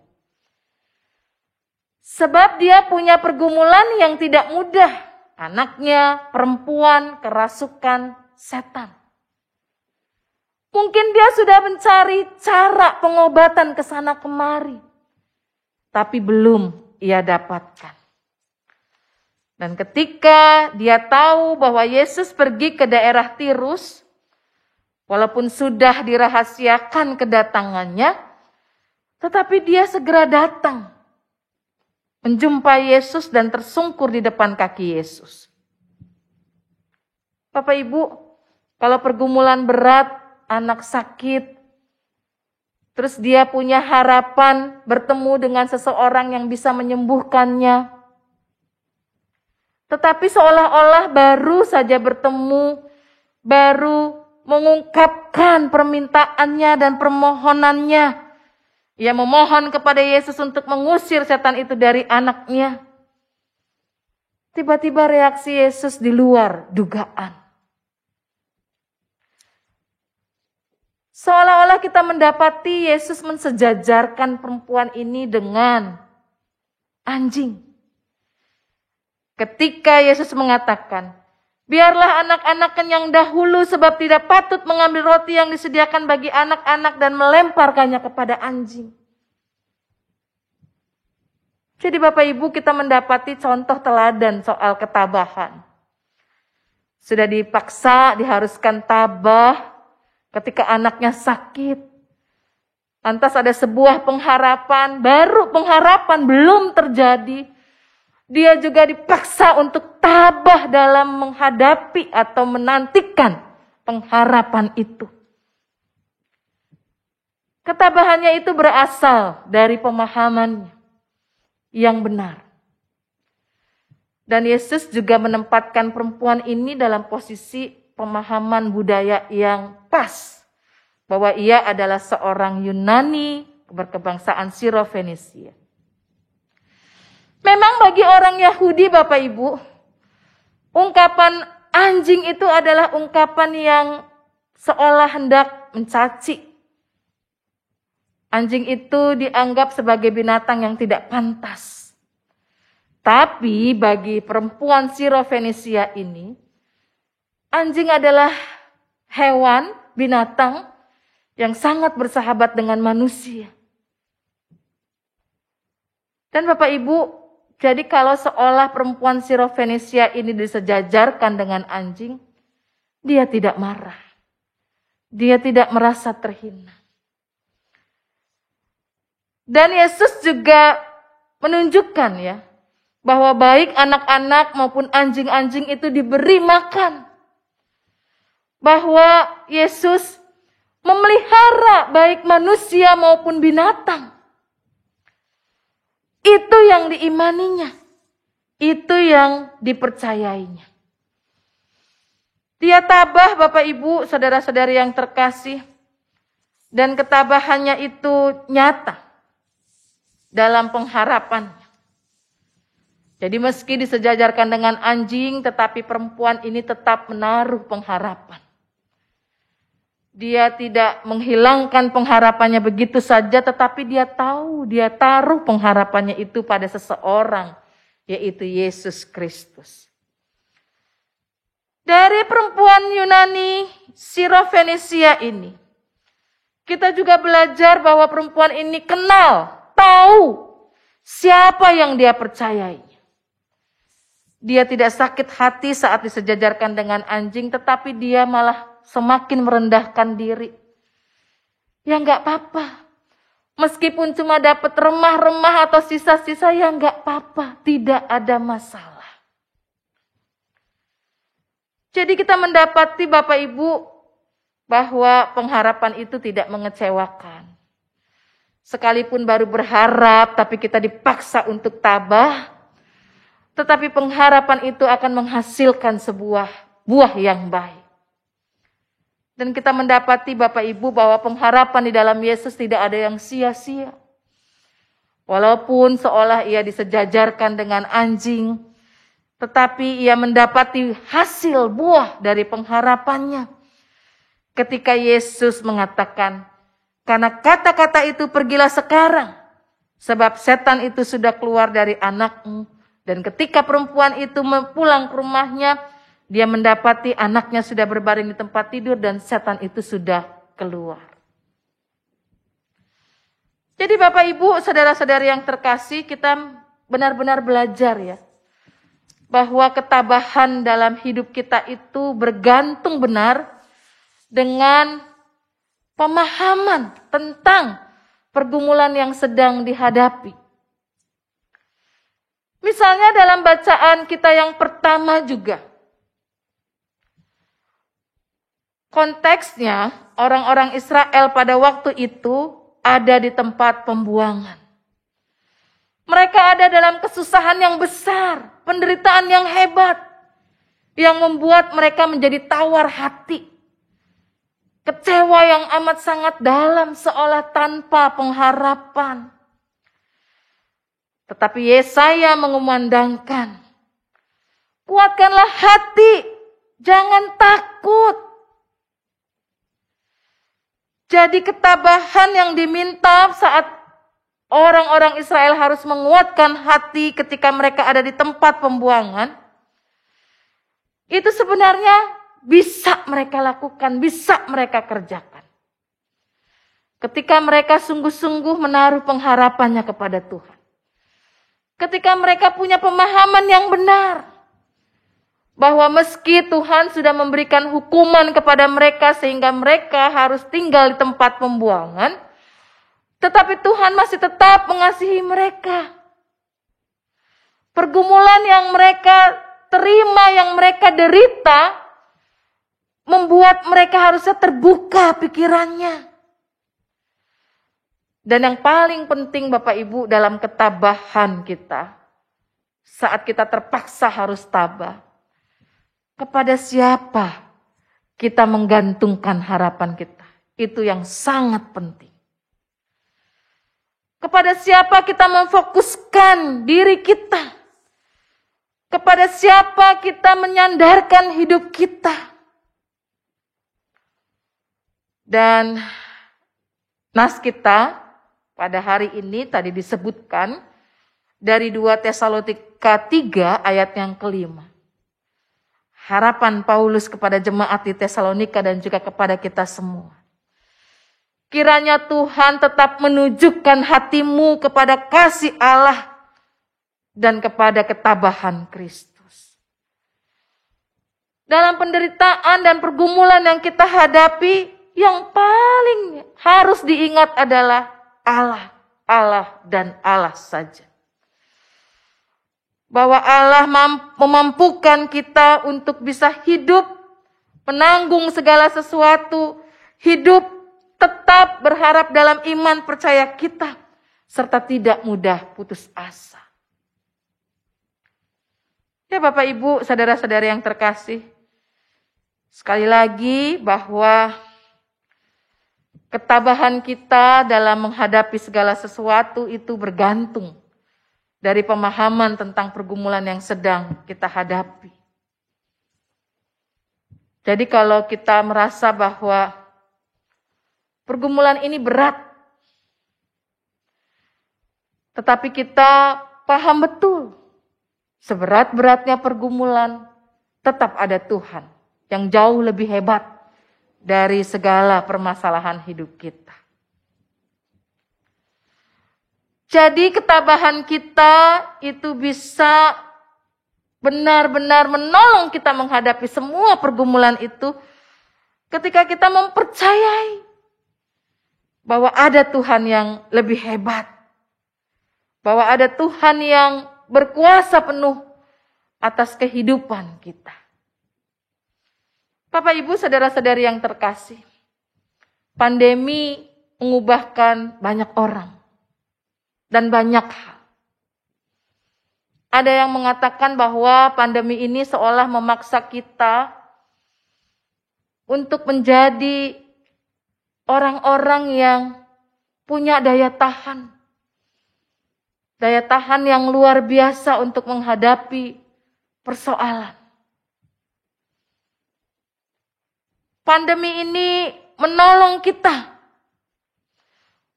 Sebab dia punya pergumulan yang tidak mudah. Anaknya perempuan kerasukan setan. Mungkin dia sudah mencari cara pengobatan ke sana kemari, tapi belum ia dapatkan. Dan ketika dia tahu bahwa Yesus pergi ke daerah Tirus, walaupun sudah dirahasiakan kedatangannya, tetapi dia segera datang, menjumpai Yesus dan tersungkur di depan kaki Yesus. Bapak Ibu, kalau pergumulan berat, anak sakit, terus dia punya harapan bertemu dengan seseorang yang bisa menyembuhkannya, Tetapi seolah-olah baru saja bertemu, baru mengungkapkan permintaannya dan permohonannya. Ia memohon kepada Yesus untuk mengusir setan itu dari anaknya. Tiba-tiba reaksi Yesus di luar dugaan. Seolah-olah kita mendapati Yesus mensejajarkan perempuan ini dengan anjing. Ketika Yesus mengatakan, biarlah anak-anak kenyang dahulu sebab tidak patut mengambil roti yang disediakan bagi anak-anak dan melemparkannya kepada anjing. Jadi Bapak Ibu, kita mendapati contoh teladan soal ketabahan. Sudah dipaksa, diharuskan tabah ketika anaknya sakit. Lantas ada sebuah pengharapan, baru pengharapan belum terjadi. Dia juga dipaksa untuk tabah dalam menghadapi atau menantikan pengharapan itu. Ketabahannya itu berasal dari pemahamannya yang benar. Dan Yesus juga menempatkan perempuan ini dalam posisi pemahaman budaya yang pas. Bahwa ia adalah seorang Yunani berkebangsaan Siro-Fenisia. Memang bagi orang Yahudi Bapak Ibu, ungkapan anjing itu adalah ungkapan yang seolah hendak mencaci. Anjing itu dianggap sebagai binatang yang tidak pantas. Tapi bagi perempuan Siro-Fenisia ini, anjing adalah hewan, binatang yang sangat bersahabat dengan manusia. Dan Bapak Ibu, jadi kalau seolah perempuan Siro-Fenisia ini disejajarkan dengan anjing, dia tidak marah. Dia tidak merasa terhina. Dan Yesus juga menunjukkan ya, bahwa baik anak-anak maupun anjing-anjing itu diberi makan. Bahwa Yesus memelihara baik manusia maupun binatang. Itu yang diimaninya. Itu yang dipercayainya. Dia tabah Bapak Ibu, saudara-saudari yang terkasih. Dan ketabahannya itu nyata dalam pengharapannya. Jadi meski disejajarkan dengan anjing, tetapi perempuan ini tetap menaruh pengharapan. Dia tidak menghilangkan pengharapannya begitu saja, tetapi dia tahu, dia taruh pengharapannya itu pada seseorang, yaitu Yesus Kristus. Dari perempuan Yunani Siro-Fenisia ini, kita juga belajar bahwa perempuan ini kenal, tahu siapa yang dia percayai. Dia tidak sakit hati saat disejajarkan dengan anjing, tetapi dia malah semakin merendahkan diri. Ya enggak apa-apa. Meskipun cuma dapat remah-remah atau sisa-sisa, ya enggak apa-apa. Tidak ada masalah. Jadi kita mendapati Bapak Ibu bahwa pengharapan itu tidak mengecewakan. Sekalipun baru berharap, tapi kita dipaksa untuk tabah. Tetapi pengharapan itu akan menghasilkan sebuah buah yang baik. Dan kita mendapati Bapak Ibu bahwa pengharapan di dalam Yesus tidak ada yang sia-sia. Walaupun seolah ia disejajarkan dengan anjing, tetapi ia mendapati hasil buah dari pengharapannya. Ketika Yesus mengatakan, karena kata-kata itu pergilah sekarang, sebab setan itu sudah keluar dari anakmu. Dan ketika perempuan itu pulang ke rumahnya, dia mendapati anaknya sudah berbaring di tempat tidur dan setan itu sudah keluar. Jadi Bapak Ibu, saudara-saudari yang terkasih, kita benar-benar belajar ya. Bahwa ketabahan dalam hidup kita itu bergantung benar dengan pemahaman tentang pergumulan yang sedang dihadapi. Misalnya dalam bacaan kita yang pertama juga. Konteksnya orang-orang Israel pada waktu itu ada di tempat pembuangan. Mereka ada dalam kesusahan yang besar, penderitaan yang hebat, yang membuat mereka menjadi tawar hati. Kecewa yang amat sangat dalam, seolah tanpa pengharapan. Tetapi Yesaya mengumandangkan, kuatkanlah hati, jangan takut. Jadi ketabahan yang diminta saat orang-orang Israel harus menguatkan hati ketika mereka ada di tempat pembuangan, itu sebenarnya bisa mereka lakukan, bisa mereka kerjakan. Ketika mereka sungguh-sungguh menaruh pengharapannya kepada Tuhan. Ketika mereka punya pemahaman yang benar, bahwa meski Tuhan sudah memberikan hukuman kepada mereka sehingga mereka harus tinggal di tempat pembuangan, tetapi Tuhan masih tetap mengasihi mereka. Pergumulan yang mereka terima, yang mereka derita, membuat mereka harusnya terbuka pikirannya. Dan yang paling penting Bapak Ibu dalam ketabahan kita, saat kita terpaksa harus tabah, kepada siapa kita menggantungkan harapan kita. Itu yang sangat penting. Kepada siapa kita memfokuskan diri kita. Kepada siapa kita menyandarkan hidup kita. Dan nas kita pada hari ini tadi disebutkan dari 2 Tesalonika 3 ayat yang kelima. Harapan Paulus kepada jemaat di Tesalonika dan juga kepada kita semua. Kiranya Tuhan tetap menunjukkan hatimu kepada kasih Allah dan kepada ketabahan Kristus. Dalam penderitaan dan pergumulan yang kita hadapi, yang paling harus diingat adalah Allah, Allah dan Allah saja. Bahwa Allah memampukan kita untuk bisa hidup, menanggung segala sesuatu, hidup tetap berharap dalam iman percaya kita, serta tidak mudah putus asa. Ya Bapak Ibu, saudara-saudari yang terkasih, sekali lagi bahwa ketabahan kita dalam menghadapi segala sesuatu itu bergantung dari pemahaman tentang pergumulan yang sedang kita hadapi. Jadi kalau kita merasa bahwa pergumulan ini berat, tetapi kita paham betul, seberat-beratnya pergumulan, tetap ada Tuhan yang jauh lebih hebat dari segala permasalahan hidup kita. Jadi ketabahan kita itu bisa benar-benar menolong kita menghadapi semua pergumulan itu ketika kita mempercayai bahwa ada Tuhan yang lebih hebat. Bahwa ada Tuhan yang berkuasa penuh atas kehidupan kita. Bapak Ibu saudara-saudari yang terkasih, pandemi mengubahkan banyak orang. Dan banyak hal. Ada yang mengatakan bahwa pandemi ini seolah memaksa kita untuk menjadi orang-orang yang punya daya tahan. Daya tahan yang luar biasa untuk menghadapi persoalan. Pandemi ini menolong kita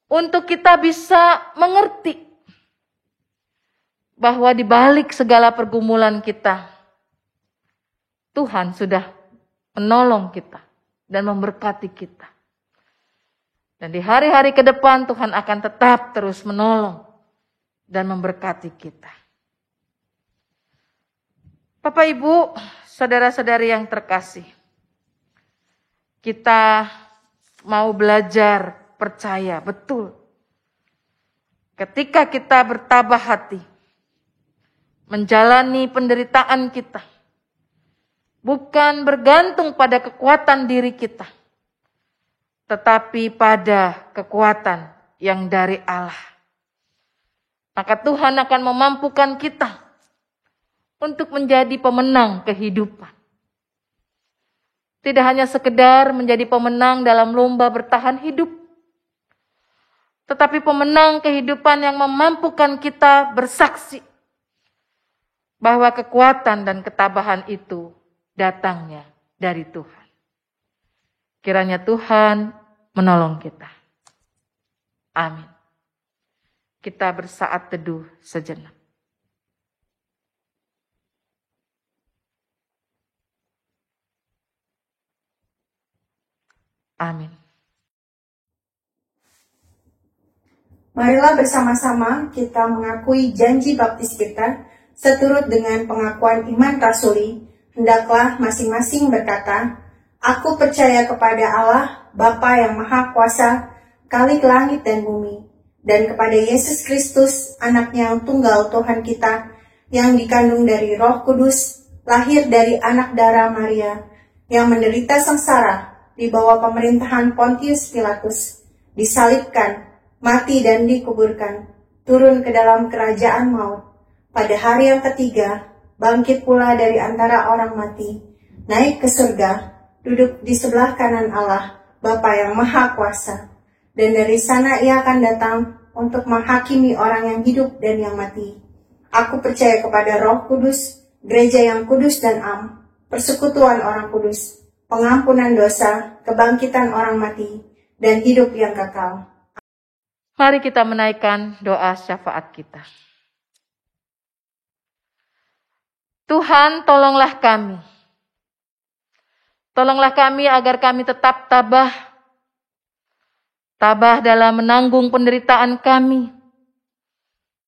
untuk kita bisa mengerti bahwa di balik segala pergumulan kita, Tuhan sudah menolong kita dan memberkati kita. Dan di hari-hari ke depan Tuhan akan tetap terus menolong dan memberkati kita. Bapak Ibu, saudara-saudari yang terkasih, kita mau belajar percaya betul. Ketika kita bertabah hati, menjalani penderitaan kita, bukan bergantung pada kekuatan diri kita, tetapi pada kekuatan yang dari Allah. maka Tuhan akan memampukan kita untuk menjadi pemenang kehidupan. Tidak hanya sekedar menjadi pemenang dalam lomba bertahan hidup, tetapi pemenang kehidupan yang memampukan kita bersaksi bahwa kekuatan dan ketabahan itu datangnya dari Tuhan. Kiranya Tuhan menolong kita. Amin. Kita bersaat teduh sejenak. Amin. Marilah bersama-sama kita mengakui janji baptis kita seturut dengan pengakuan iman rasuli. Hendaklah masing-masing berkata, "Aku percaya kepada Allah, Bapa yang Maha Kuasa, Khalik langit dan bumi, dan kepada Yesus Kristus, anaknya yang tunggal Tuhan kita, yang dikandung dari Roh Kudus, lahir dari anak darah Maria, yang menderita sengsara di bawah pemerintahan Pontius Pilatus, disalibkan, mati dan dikuburkan, turun ke dalam kerajaan maut. Pada hari yang ketiga, bangkit pula dari antara orang mati, naik ke surga, duduk di sebelah kanan Allah, Bapa yang Maha Kuasa. Dan dari sana ia akan datang untuk menghakimi orang yang hidup dan yang mati. Aku percaya kepada Roh Kudus, gereja yang kudus dan am, persekutuan orang kudus, pengampunan dosa, kebangkitan orang mati, dan hidup yang kekal." Mari kita menaikkan doa syafaat kita. Tuhan, tolonglah kami. Tolonglah kami agar kami tetap tabah. Tabah dalam menanggung penderitaan kami.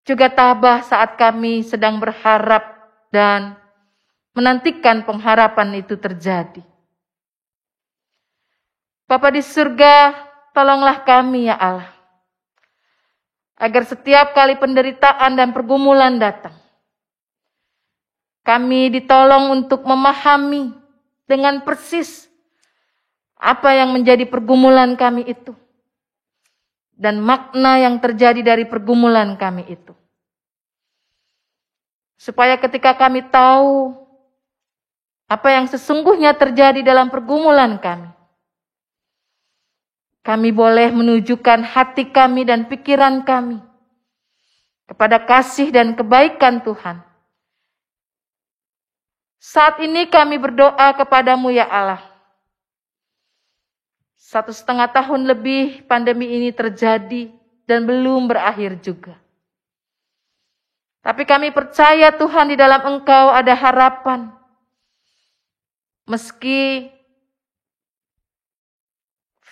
Juga tabah saat kami sedang berharap dan menantikan pengharapan itu terjadi. Bapa di surga, tolonglah kami ya Allah. Agar setiap kali penderitaan dan pergumulan datang, kami ditolong untuk memahami dengan persis apa yang menjadi pergumulan kami itu. Dan makna yang terjadi dari pergumulan kami itu. Supaya ketika kami tahu apa yang sesungguhnya terjadi dalam pergumulan kami, kami boleh menunjukkan hati kami dan pikiran kami kepada kasih dan kebaikan Tuhan. Saat ini kami berdoa kepadamu ya Allah. 1,5 tahun lebih pandemi ini terjadi dan belum berakhir juga. Tapi kami percaya Tuhan di dalam Engkau ada harapan. Meski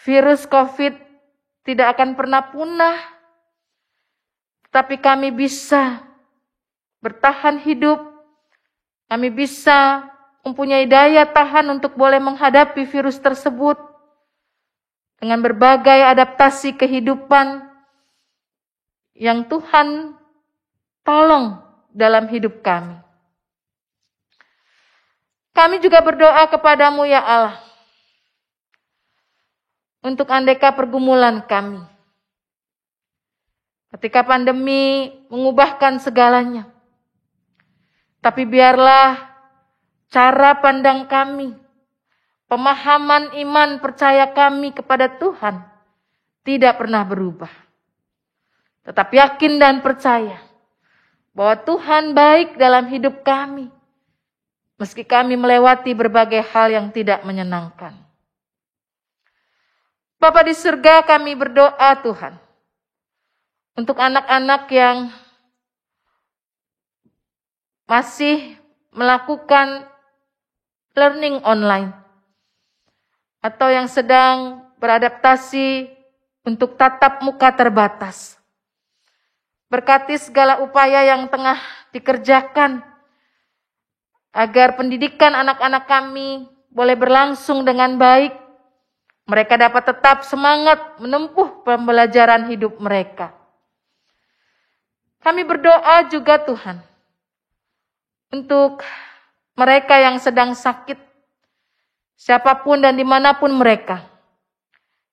virus COVID tidak akan pernah punah, tapi kami bisa bertahan hidup. Kami bisa mempunyai daya tahan untuk boleh menghadapi virus tersebut dengan berbagai adaptasi kehidupan yang Tuhan tolong dalam hidup kami. Kami juga berdoa kepadamu ya Allah, untuk andeka pergumulan kami. Ketika pandemi mengubahkan segalanya, tapi biarlah cara pandang kami, pemahaman iman percaya kami kepada Tuhan tidak pernah berubah. Tetap yakin dan percaya bahwa Tuhan baik dalam hidup kami, meski kami melewati berbagai hal yang tidak menyenangkan. Bapa di surga, kami berdoa Tuhan, untuk anak-anak yang masih melakukan learning online, atau yang sedang beradaptasi untuk tatap muka terbatas. Berkati segala upaya yang tengah dikerjakan, agar pendidikan anak-anak kami boleh berlangsung dengan baik. Mereka dapat tetap semangat menempuh pembelajaran hidup mereka. Kami berdoa juga Tuhan, untuk mereka yang sedang sakit, siapapun dan dimanapun mereka,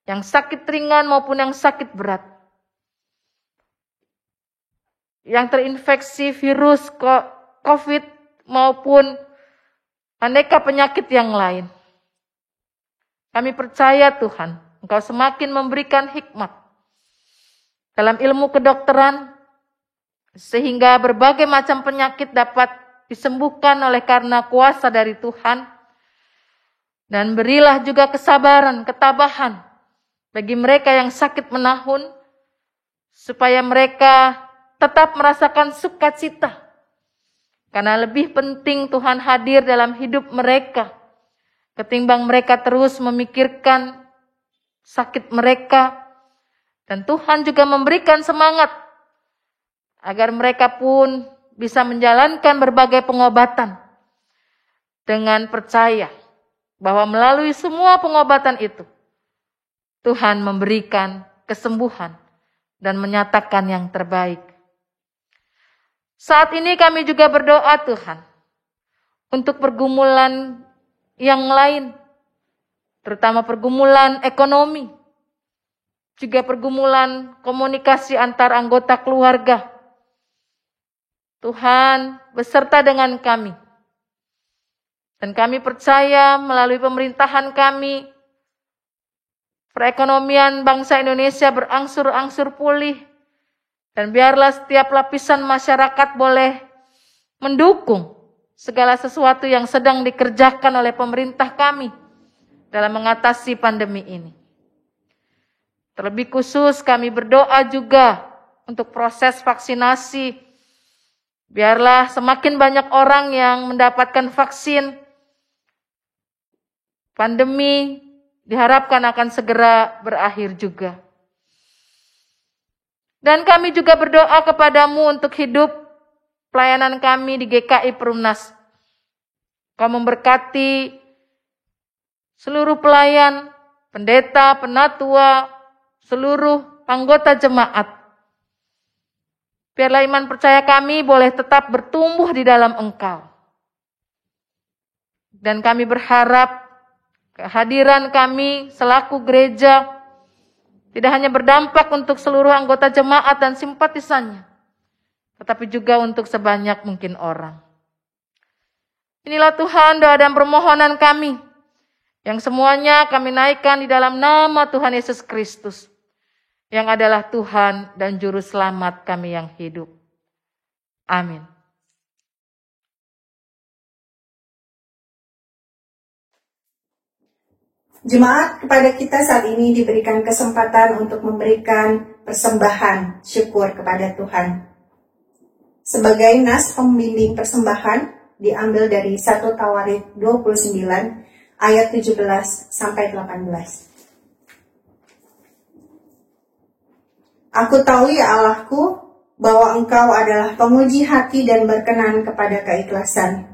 yang sakit ringan maupun yang sakit berat. yang terinfeksi virus COVID maupun aneka penyakit yang lain. Kami percaya Tuhan, Engkau semakin memberikan hikmat dalam ilmu kedokteran, sehingga berbagai macam penyakit dapat disembuhkan oleh karena kuasa dari Tuhan. Dan berilah juga kesabaran, ketabahan bagi mereka yang sakit menahun, supaya mereka tetap merasakan sukacita. Karena lebih penting Tuhan hadir dalam hidup mereka, ketimbang mereka terus memikirkan sakit mereka. Dan Tuhan juga memberikan semangat agar mereka pun bisa menjalankan berbagai pengobatan dengan percaya bahwa melalui semua pengobatan itu Tuhan memberikan kesembuhan dan menyatakan yang terbaik. Saat ini kami juga berdoa Tuhan untuk pergumulan yang lain, terutama pergumulan ekonomi, juga pergumulan komunikasi antar anggota keluarga. Tuhan beserta dengan kami. Dan kami percaya melalui pemerintahan kami, perekonomian bangsa Indonesia berangsur-angsur pulih. Dan biarlah setiap lapisan masyarakat boleh mendukung segala sesuatu yang sedang dikerjakan oleh pemerintah kami dalam mengatasi pandemi ini. Terlebih khusus kami berdoa juga untuk proses vaksinasi. Biarlah semakin banyak orang yang mendapatkan vaksin. Pandemi diharapkan akan segera berakhir juga. Dan kami juga berdoa kepadamu untuk hidup pelayanan kami di GKI Perumnas. Kau memberkati seluruh pelayan, pendeta, penatua, seluruh anggota jemaat. Biarlah iman percaya kami boleh tetap bertumbuh di dalam Engkau. Dan kami berharap kehadiran kami selaku gereja tidak hanya berdampak untuk seluruh anggota jemaat dan simpatisannya, tetapi juga untuk sebanyak mungkin orang. Inilah Tuhan doa dan permohonan kami, yang semuanya kami naikkan di dalam nama Tuhan Yesus Kristus, yang adalah Tuhan dan Juru Selamat kami yang hidup. Amin. Jemaat, kepada kita saat ini diberikan kesempatan untuk memberikan persembahan syukur kepada Tuhan. Sebagai nas pembimbing persembahan diambil dari 1 Tawarik 29 ayat 17 sampai 18. Aku tahu ya Allahku, bahwa Engkau adalah penguji hati dan berkenan kepada keikhlasan.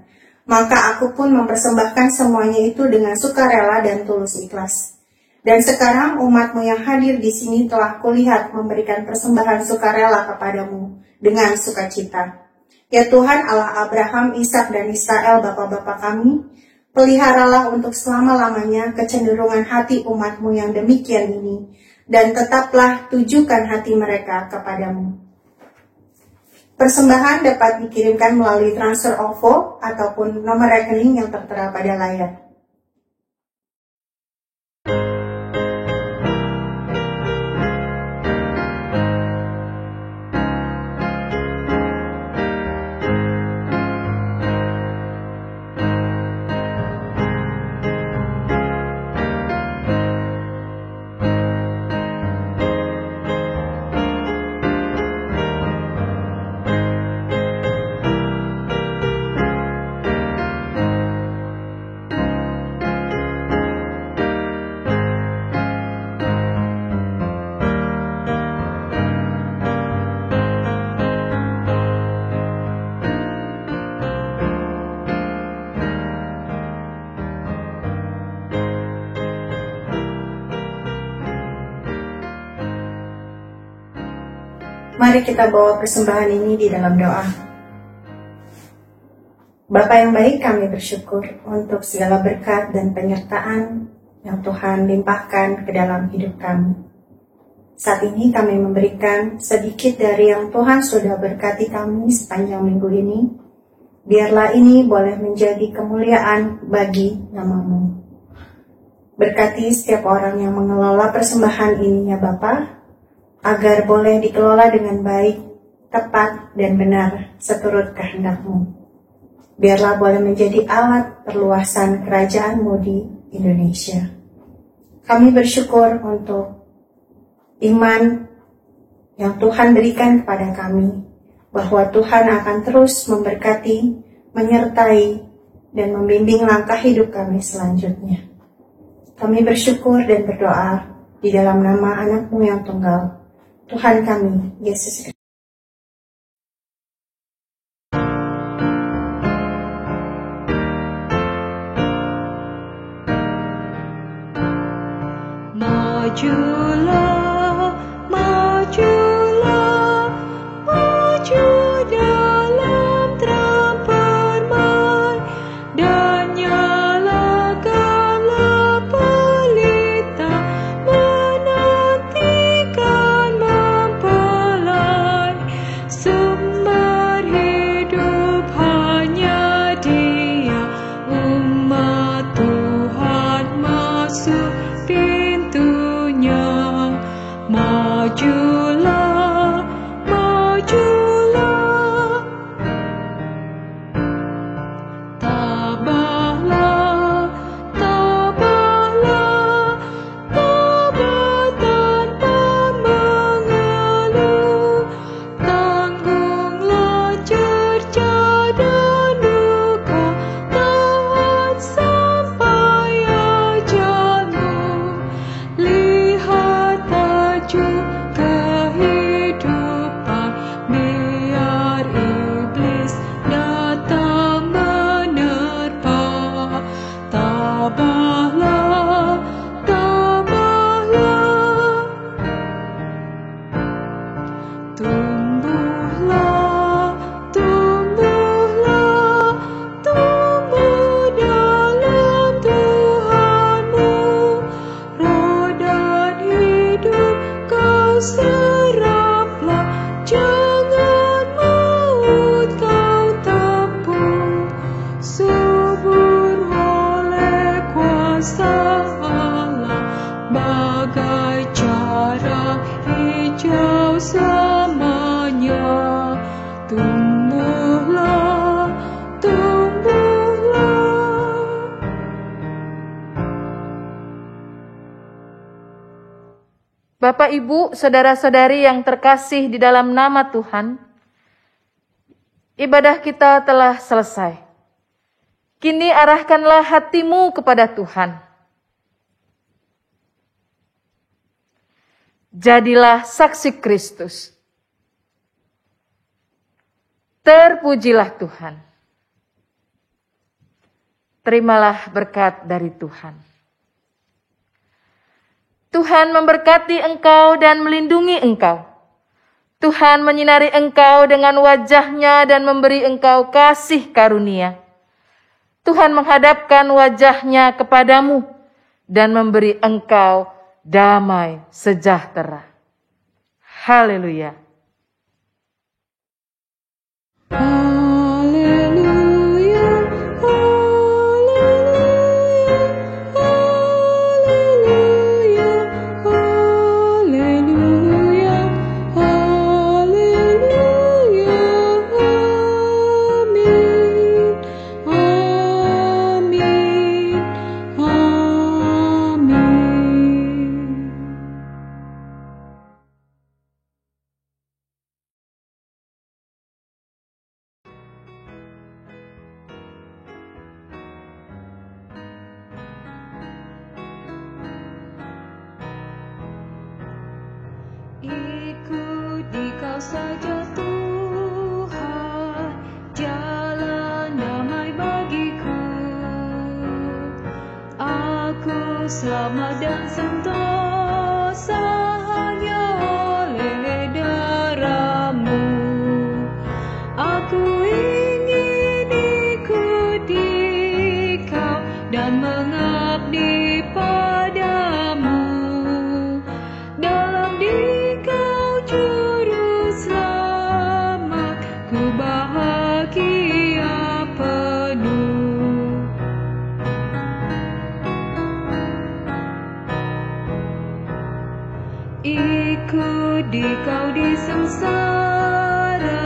Maka aku pun mempersembahkan semuanya itu dengan sukarela dan tulus ikhlas. Dan sekarang umatmu yang hadir di sini telah kulihat memberikan persembahan sukarela kepadamu dengan sukacita. Ya Tuhan Allah Abraham, Ishak dan Israel bapa-bapa kami, peliharalah untuk selama-lamanya kecenderungan hati umatmu yang demikian ini, dan tetaplah tujukan hati mereka kepadamu. Persembahan dapat dikirimkan melalui transfer OVO ataupun nomor rekening yang tertera pada layar. Mari kita bawa persembahan ini di dalam doa. Bapa yang baik, kami bersyukur untuk segala berkat dan penyertaan yang Tuhan limpahkan ke dalam hidup kami. Saat ini kami memberikan sedikit dari yang Tuhan sudah berkati kami sepanjang minggu ini. Biarlah ini boleh menjadi kemuliaan bagi nama-Mu. Berkati setiap orang yang mengelola persembahan ini ya Bapa, agar boleh dikelola dengan baik, tepat, dan benar seturut kehendak-Mu. Biarlah boleh menjadi alat perluasan kerajaan-Mu di Indonesia. Kami bersyukur untuk iman yang Tuhan berikan kepada kami, bahwa Tuhan akan terus memberkati, menyertai, dan membimbing langkah hidup kami selanjutnya. Kami bersyukur dan berdoa di dalam nama anak-Mu yang tunggal, Tuhan kami, Yesus Kristus. Majulah, majulah, maju dalam terang permai, dan nyalakanlah pelita menantikan mempelai. Sumber hidup hanya Dia, umat Tuhan masuk pintunya. Majulah, majulah, tabahlah, tabahlah, tabah tanpa mengeluh, tanggunglah cerca dan duka, tahan sampai ajalmu. Lihat tajuk kehidupan, biar iblis datang menerpa. Tabahlah, tabahlah, tumbuhlah, tumbuhlah, tumbuh dalam Tuhan-Mu. Roh dan hidup kau seraplah, jangan maut kau tempuh. Subur oleh kuasa Allah, bagai cara hijau selamanya. Tumbuhlah, tumbuhlah. Bapak, Ibu, saudara-saudari yang terkasih di dalam nama Tuhan, ibadah kita telah selesai. Kini arahkanlah hatimu kepada Tuhan. Jadilah saksi Kristus. Terpujilah Tuhan. Terimalah berkat dari Tuhan. Tuhan memberkati engkau dan melindungi engkau. Tuhan menyinari engkau dengan wajah-Nya dan memberi engkau kasih karunia. Tuhan menghadapkan wajah-Nya kepadamu dan memberi engkau damai sejahtera. Haleluya. Haleluya, haleluya, haleluya, haleluya, amin, amin, amin. Ikuti kau saja Tuhan, jalan damai bagiku. Aku selamat dan sentosa hanya oleh darah-Mu. Aku ingin ikuti Kau dan mengabdi padamu. Dalam diri ikut Kau di sengsara,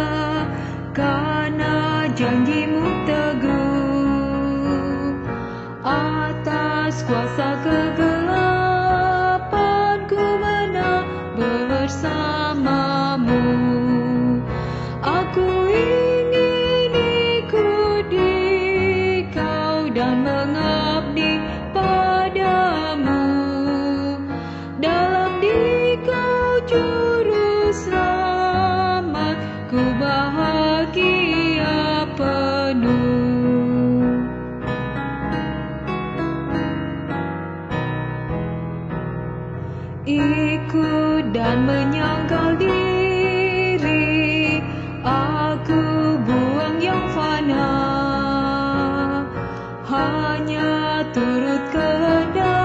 karena janjimu teguh. Atas kuasa kegelapan ku menang bersamamu. Aku ingin ikuti Kau dan mengabdi padamu. Dalam di Kau juru selamat, ku bahagia penuh. Ikut dan menyangkal diri, aku buang yang fana, hanya turut kehendak